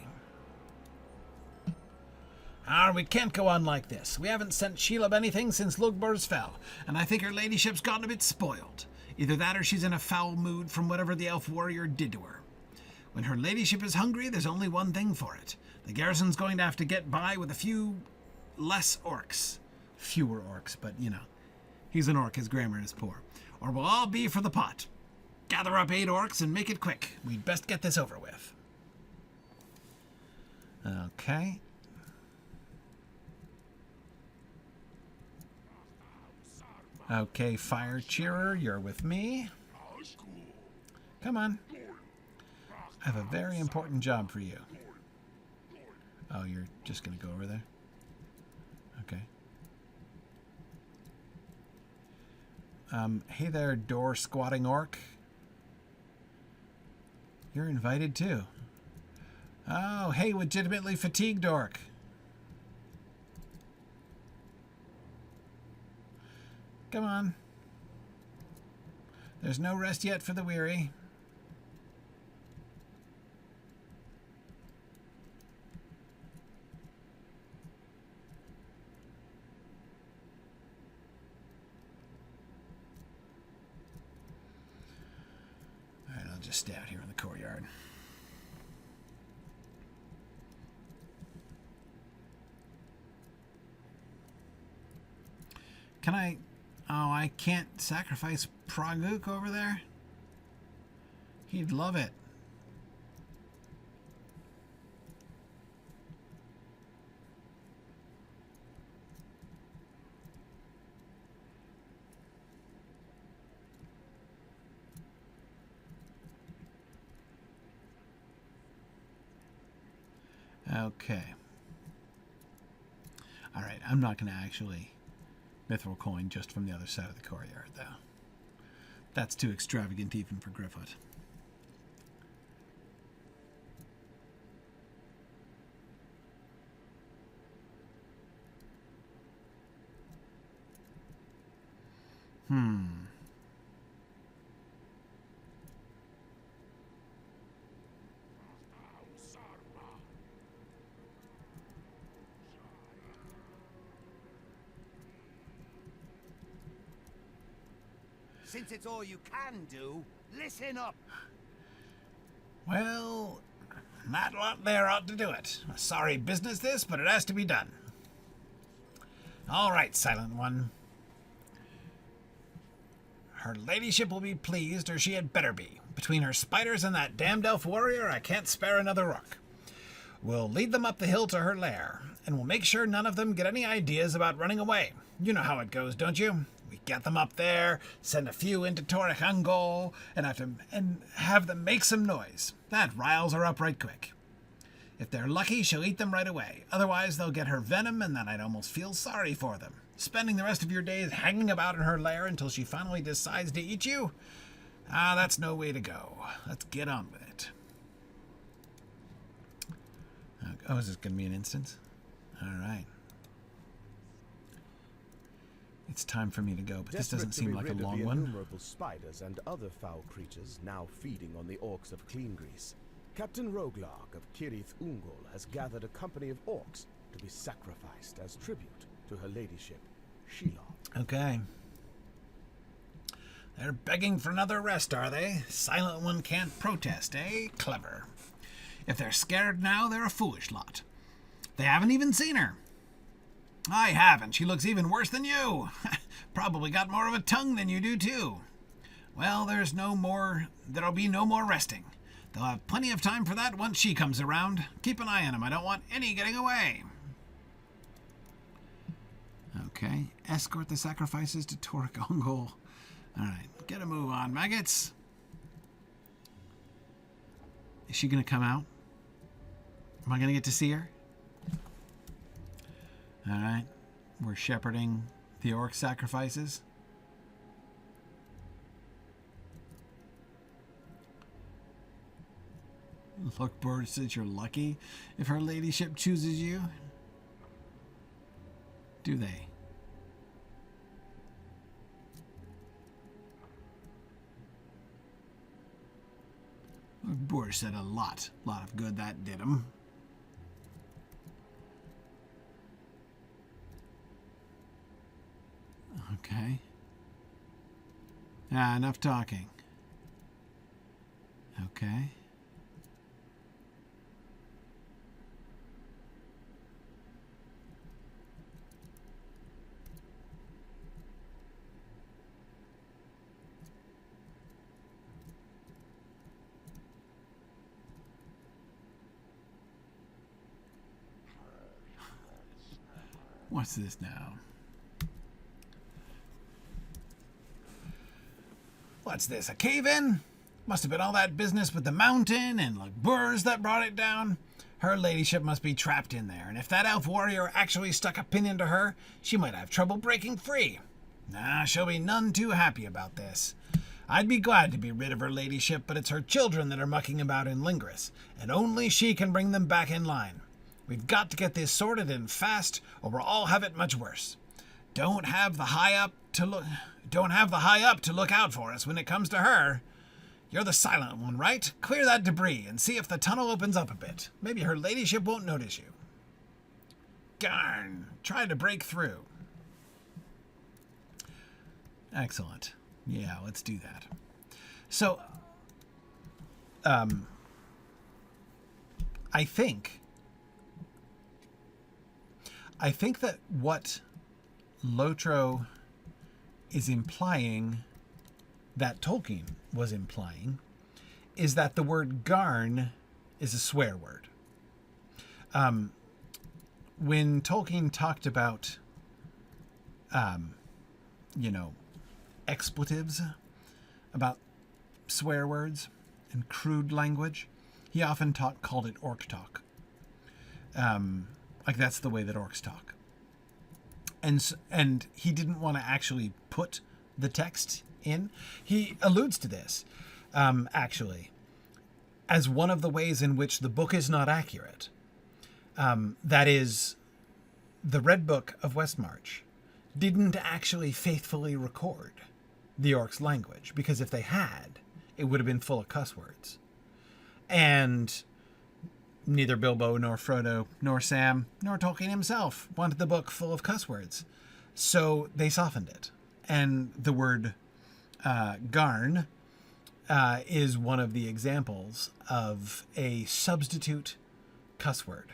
We can't go on like this. We haven't sent Shelob anything since Lugbur's fell, and I think her ladyship's gotten a bit spoiled. Either that or she's in a foul mood from whatever the elf warrior did to her. When her ladyship is hungry, there's only one thing for it. The garrison's going to have to get by with a few less orcs. Fewer orcs, but, you know. He's an orc, his grammar is poor. Or we'll all be for the pot. Gather up 8 orcs and make it quick. We'd best get this over with. Okay. Okay, Fire Cheerer, you're with me. Come on. I have a very important job for you. Oh, you're just going to go over there? Okay. Hey there, door squatting orc. You're invited too. Oh, hey, legitimately fatigued orc. Come on. There's no rest yet for the weary. All right, I'll just stay out here in the courtyard. Can I... Oh, I can't sacrifice Praguk over there? He'd love it. Okay. All right, I'm not going to actually mithril coin just from the other side of the courtyard, though. That's too extravagant even for Gryfflet. Since it's all you can do, listen up. Well, not a lot there ought to do it. A sorry business this, but it has to be done. All right, Silent One. Her ladyship will be pleased, or she had better be. Between her spiders and that damned elf warrior, I can't spare another rock. We'll lead them up the hill to her lair, and we'll make sure none of them get any ideas about running away. You know how it goes, don't you? We get them up there, send a few into Torech Ungol, and have them make some noise. That riles her up right quick. If they're lucky, she'll eat them right away. Otherwise, they'll get her venom, and then I'd almost feel sorry for them. Spending the rest of your days hanging about in her lair until she finally decides to eat you? That's no way to go. Let's get on with it. Oh, is this going to be an instance? All right. It's time for me to go, but this doesn't seem like a long one. Innumerable spiders and other foul creatures now feeding on the orcs of Clean Grease, Captain Róglarg of Talith Úrui has gathered a company of orcs to be sacrificed as tribute to her ladyship, Sheila. Okay. They're begging for another rest, are they? Silent One can't protest, eh? Clever. If they're scared now, they're a foolish lot. They haven't even seen her. I haven't. She looks even worse than you. Probably got more of a tongue than you do, too. Well, there'll be no more resting. They'll have plenty of time for that once she comes around. Keep an eye on them. I don't want any getting away. Okay. Escort the sacrifices to Torech Ungol. All right. Get a move on, maggots. Is she going to come out? Am I going to get to see her? All right. We're shepherding the orc sacrifices. Look, Bird says you're lucky if her ladyship chooses you. Do they? Look, Bird said a lot of good that did him. Okay. Enough talking. Okay. What's this now? What's this, a cave-in? Must have been all that business with the mountain and like burrs that brought it down. Her ladyship must be trapped in there, and if that elf warrior actually stuck a pin into her, she might have trouble breaking free. Nah, she'll be none too happy about this. I'd be glad to be rid of her ladyship, but it's her children that are mucking about in Lingris, and only she can bring them back in line. We've got to get this sorted and fast, or we'll all have it much worse. Don't have the high up to look out for us when it comes to her. You're the silent one, right? Clear that debris and see if the tunnel opens up a bit. Maybe her ladyship won't notice you. Garn, try to break through. Excellent. Yeah, let's do that. So, I think that what Lotro is implying, that Tolkien was implying, is that the word garn is a swear word. When Tolkien talked about, expletives, about swear words and crude language, he often called it orc talk. Like that's the way that orcs talk. And he didn't want to actually put the text in. He alludes to this, actually, as one of the ways in which the book is not accurate. That is, the Red Book of Westmarch didn't actually faithfully record the Orcs' language, because if they had, it would have been full of cuss words. And neither Bilbo, nor Frodo, nor Sam, nor Tolkien himself wanted the book full of cuss words. So they softened it. And the word garn is one of the examples of a substitute cuss word.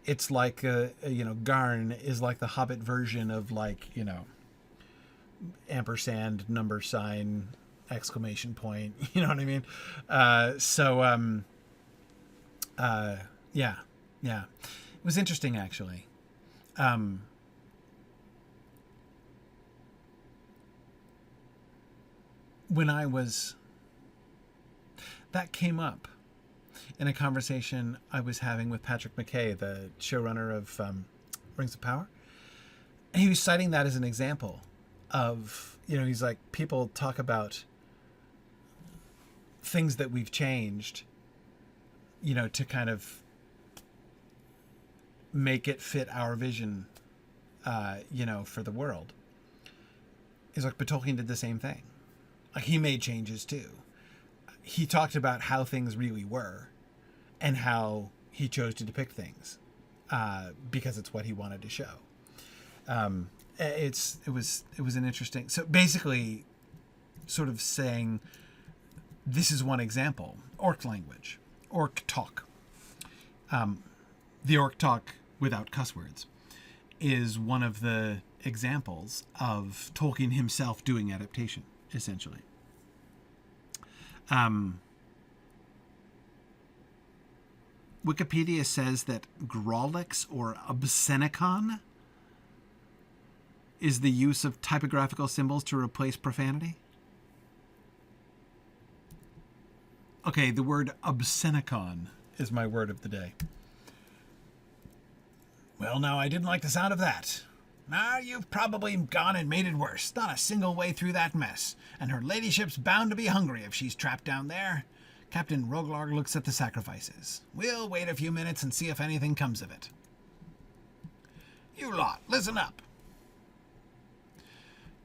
It's like, garn is like the Hobbit version of ampersand, number sign, exclamation point. You know what I mean? Yeah. It was interesting, actually. That came up in a conversation I was having with Patrick McKay, the showrunner of Rings of Power. And he was citing that as an example of, he's like, people talk about things that we've changed, to kind of make it fit our vision, for the world. He's like, but Tolkien did the same thing. Like, he made changes too. He talked about how things really were and how he chose to depict things because it's what he wanted to show. It was an interesting, so basically sort of saying, this is one example, orc language, orc talk. The orc talk without cuss words is one of the examples of Tolkien himself doing adaptation, essentially. Wikipedia says that Grolix or obscenicon is the use of typographical symbols to replace profanity. Okay, the word obscenicon is my word of the day. Well, now, I didn't like the sound of that. Now, you've probably gone and made it worse. Not a single way through that mess. And her ladyship's bound to be hungry if she's trapped down there. Captain Róglarg looks at the sacrifices. We'll wait a few minutes and see if anything comes of it. You lot, listen up.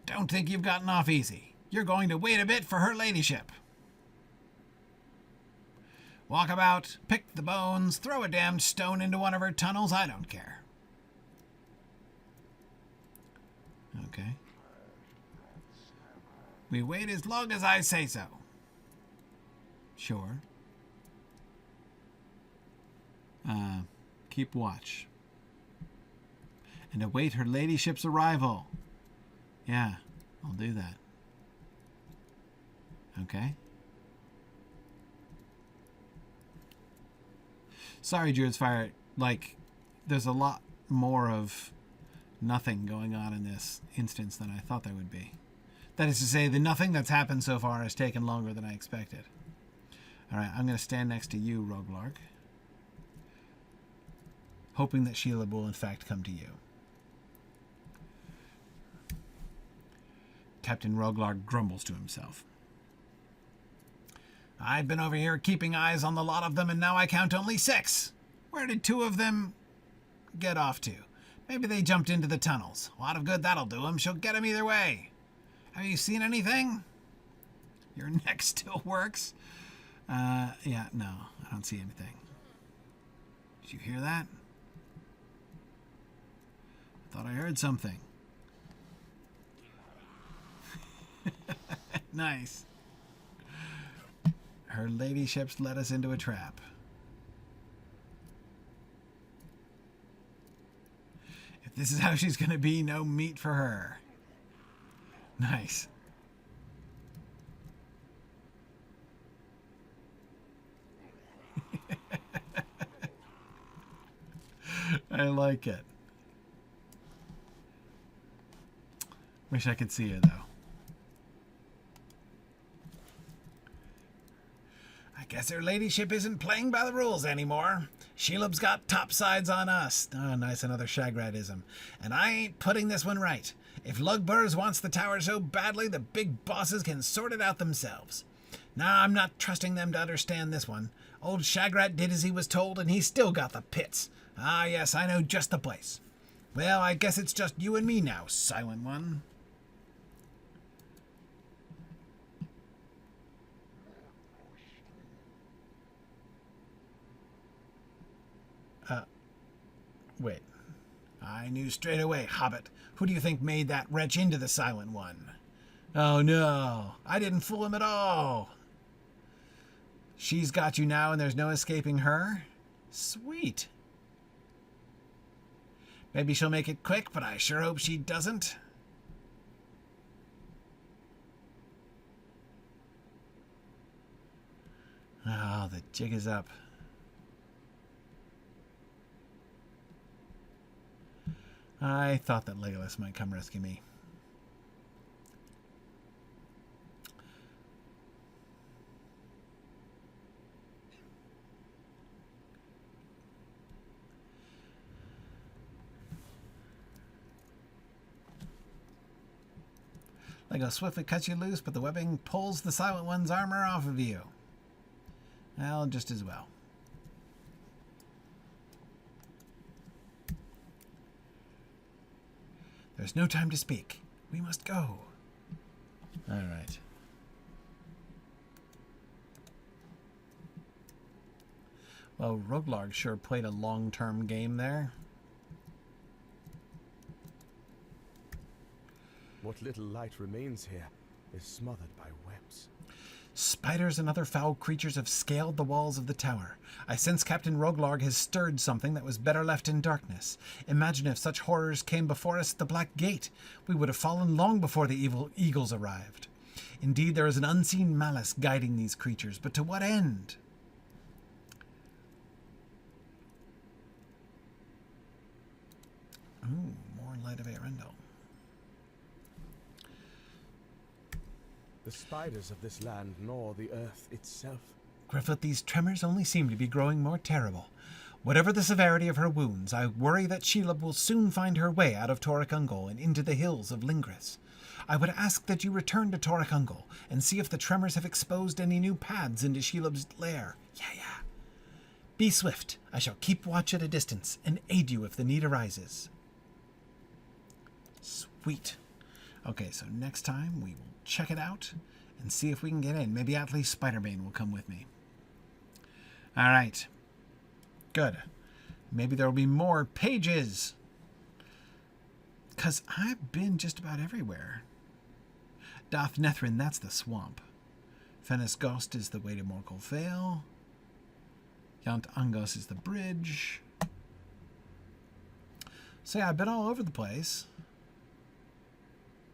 Don't think you've gotten off easy. You're going to wait a bit for her ladyship. Walk about, pick the bones, throw a damned stone into one of her tunnels, I don't care. Okay. We wait as long as I say so. Sure. Keep watch. And await her ladyship's arrival. Yeah, I'll do that. Okay. Sorry, Druid's Fire. Like, there's a lot more of nothing going on in this instance than I thought there would be. That is to say, the nothing that's happened so far has taken longer than I expected. Alright, I'm going to stand next to you, Róglarg, hoping that Shelob will in fact come to you. Captain Róglarg grumbles to himself. I've been over here keeping eyes on the lot of them, and now I count only 6. Where did 2 of them get off to? Maybe they jumped into the tunnels. A lot of good that'll do them. She'll get them either way. Have you seen anything? Your neck still works? Yeah, no, I don't see anything. Did you hear that? I thought I heard something. Nice. Her ladyship's led us into a trap. If this is how she's going to be, no meat for her. Nice. I like it. Wish I could see her, though. I guess her ladyship isn't playing by the rules anymore. Shelob's got topsides on us. Oh, nice, another Shagratism. And I ain't putting this one right. If Lugburs wants the tower so badly, the big bosses can sort it out themselves. Nah, I'm not trusting them to understand this one. Old Shagrat did as he was told, and he's still got the pits. Ah, yes, I know just the place. Well, I guess it's just you and me now, Silent One. Wait. I knew straight away, Hobbit. Who do you think made that wretch into the Silent One? Oh, no. I didn't fool him at all. She's got you now and there's no escaping her? Sweet. Maybe she'll make it quick, but I sure hope she doesn't. Oh, the jig is up. I thought that Legolas might come rescue me. Lego swiftly cuts you loose, but the webbing pulls the Silent One's armor off of you. Well, just as well. There's no time to speak. We must go. All right. Well, Róglarg sure played a long-term game there. What little light remains here is smothered by webs. Spiders and other foul creatures have scaled the walls of the tower. I sense Captain Róglarg has stirred something that was better left in darkness. Imagine if such horrors came before us at the Black Gate. We would have fallen long before the evil eagles arrived. Indeed, there is an unseen malice guiding these creatures, but to what end? Ooh, more Light of Arendelle. The spiders of this land gnaw the earth itself. Gryfflet, these tremors only seem to be growing more terrible. Whatever the severity of her wounds, I worry that Shelob will soon find her way out of Torech Ungol and into the hills of Lingris. I would ask that you return to Torech Ungol and see if the tremors have exposed any new paths into Shelob's lair. Yeah. Be swift. I shall keep watch at a distance and aid you if the need arises. Sweet. Okay, so next time we will check it out and see if we can get in. Maybe Atli Spider-bane will come with me. All right. Good. Maybe there will be more pages. Because I've been just about everywhere. Dath Nethrin, that's the swamp. Fennis Ghost is the way to Morkel Vale. Yant Angos is the bridge. So yeah, I've been all over the place.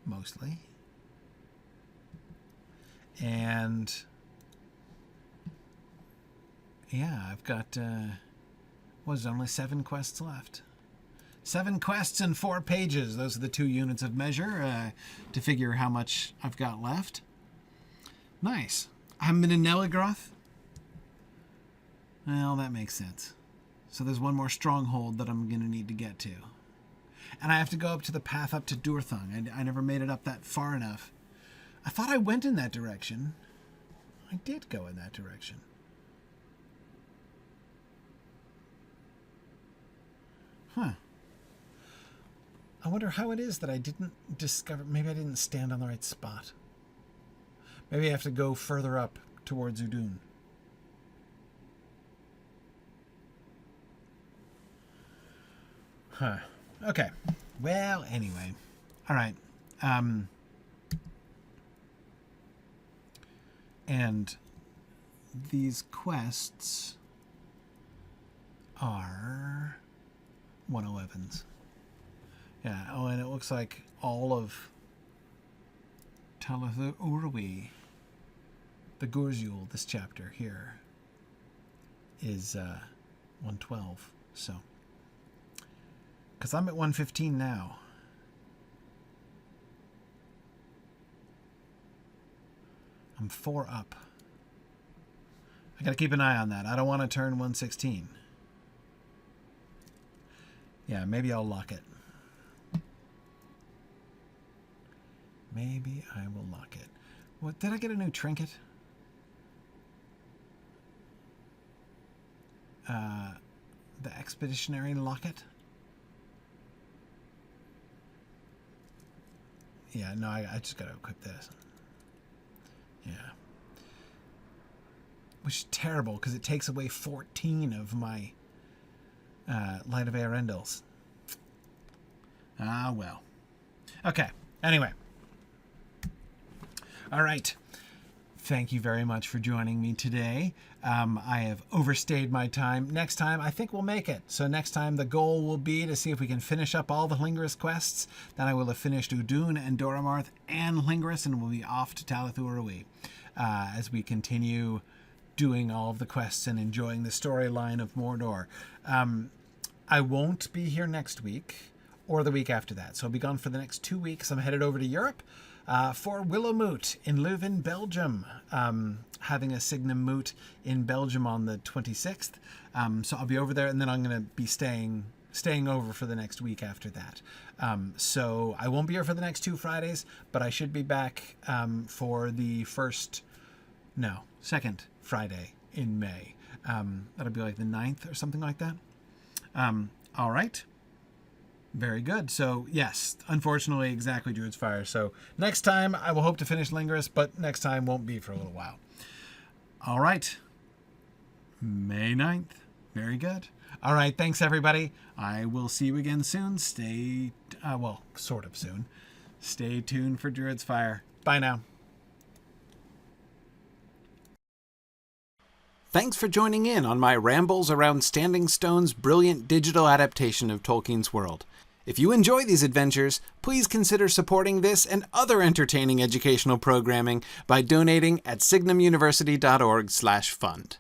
Mostly. And yeah, I've got only 7 quests left. 7 quests and 4 pages. Those are the 2 units of measure to figure how much I've got left. Nice. I haven't been in Neligroth. Well, that makes sense. So there's one more stronghold that I'm going to need to get to. And I have to go up to the path up to Durthung. I never made it up that far enough. I thought I went in that direction. I did go in that direction. Huh. I wonder how it is that I didn't discover... Maybe I didn't stand on the right spot. Maybe I have to go further up towards Udun. Huh. Okay. Well, anyway. All right. And these quests are 111s. Yeah. Oh, and it looks like all of Talath Úrui, the Gurzul, this chapter here, is 112. So, because I'm at 115 now. I'm 4 up. I gotta keep an eye on that. I don't want to turn 116. Yeah, maybe I'll lock it. Maybe I will lock it. What, did I get a new trinket? The expeditionary locket? Yeah, no, I just gotta equip this. Yeah. Which is terrible, because it takes away 14 of my Light of Earendils. Ah, well. Okay, anyway. All right. Thank you very much for joining me today. I have overstayed my time. Next time, I think we'll make it. So next time, the goal will be to see if we can finish up all the Lingris quests. Then I will have finished Udun and Doromarth and Lingris, and we'll be off to Talath Úrui as we continue doing all of the quests and enjoying the storyline of Mordor. I won't be here next week or the week after that. So I'll be gone for the next 2 weeks. I'm headed over to Europe for Willowmoot in Leuven, Belgium. Having a Signum Moot in Belgium on the 26th. So I'll be over there, and then I'm going to be staying over for the next week after that. So I won't be here for the next 2 Fridays, but I should be back for the second Friday in May. That'll be like the 9th or something like that. All right. Very good. So, yes, unfortunately, exactly Druid's Fire. So, next time, I will hope to finish Lingris, but next time won't be for a little while. All right. May 9th. Very good. All right. Thanks, everybody. I will see you again soon. Sort of soon. Stay tuned for Druid's Fire. Bye now. Thanks for joining in on my rambles around Standing Stone's brilliant digital adaptation of Tolkien's world. If you enjoy these adventures, please consider supporting this and other entertaining educational programming by donating at signumuniversity.org/fund.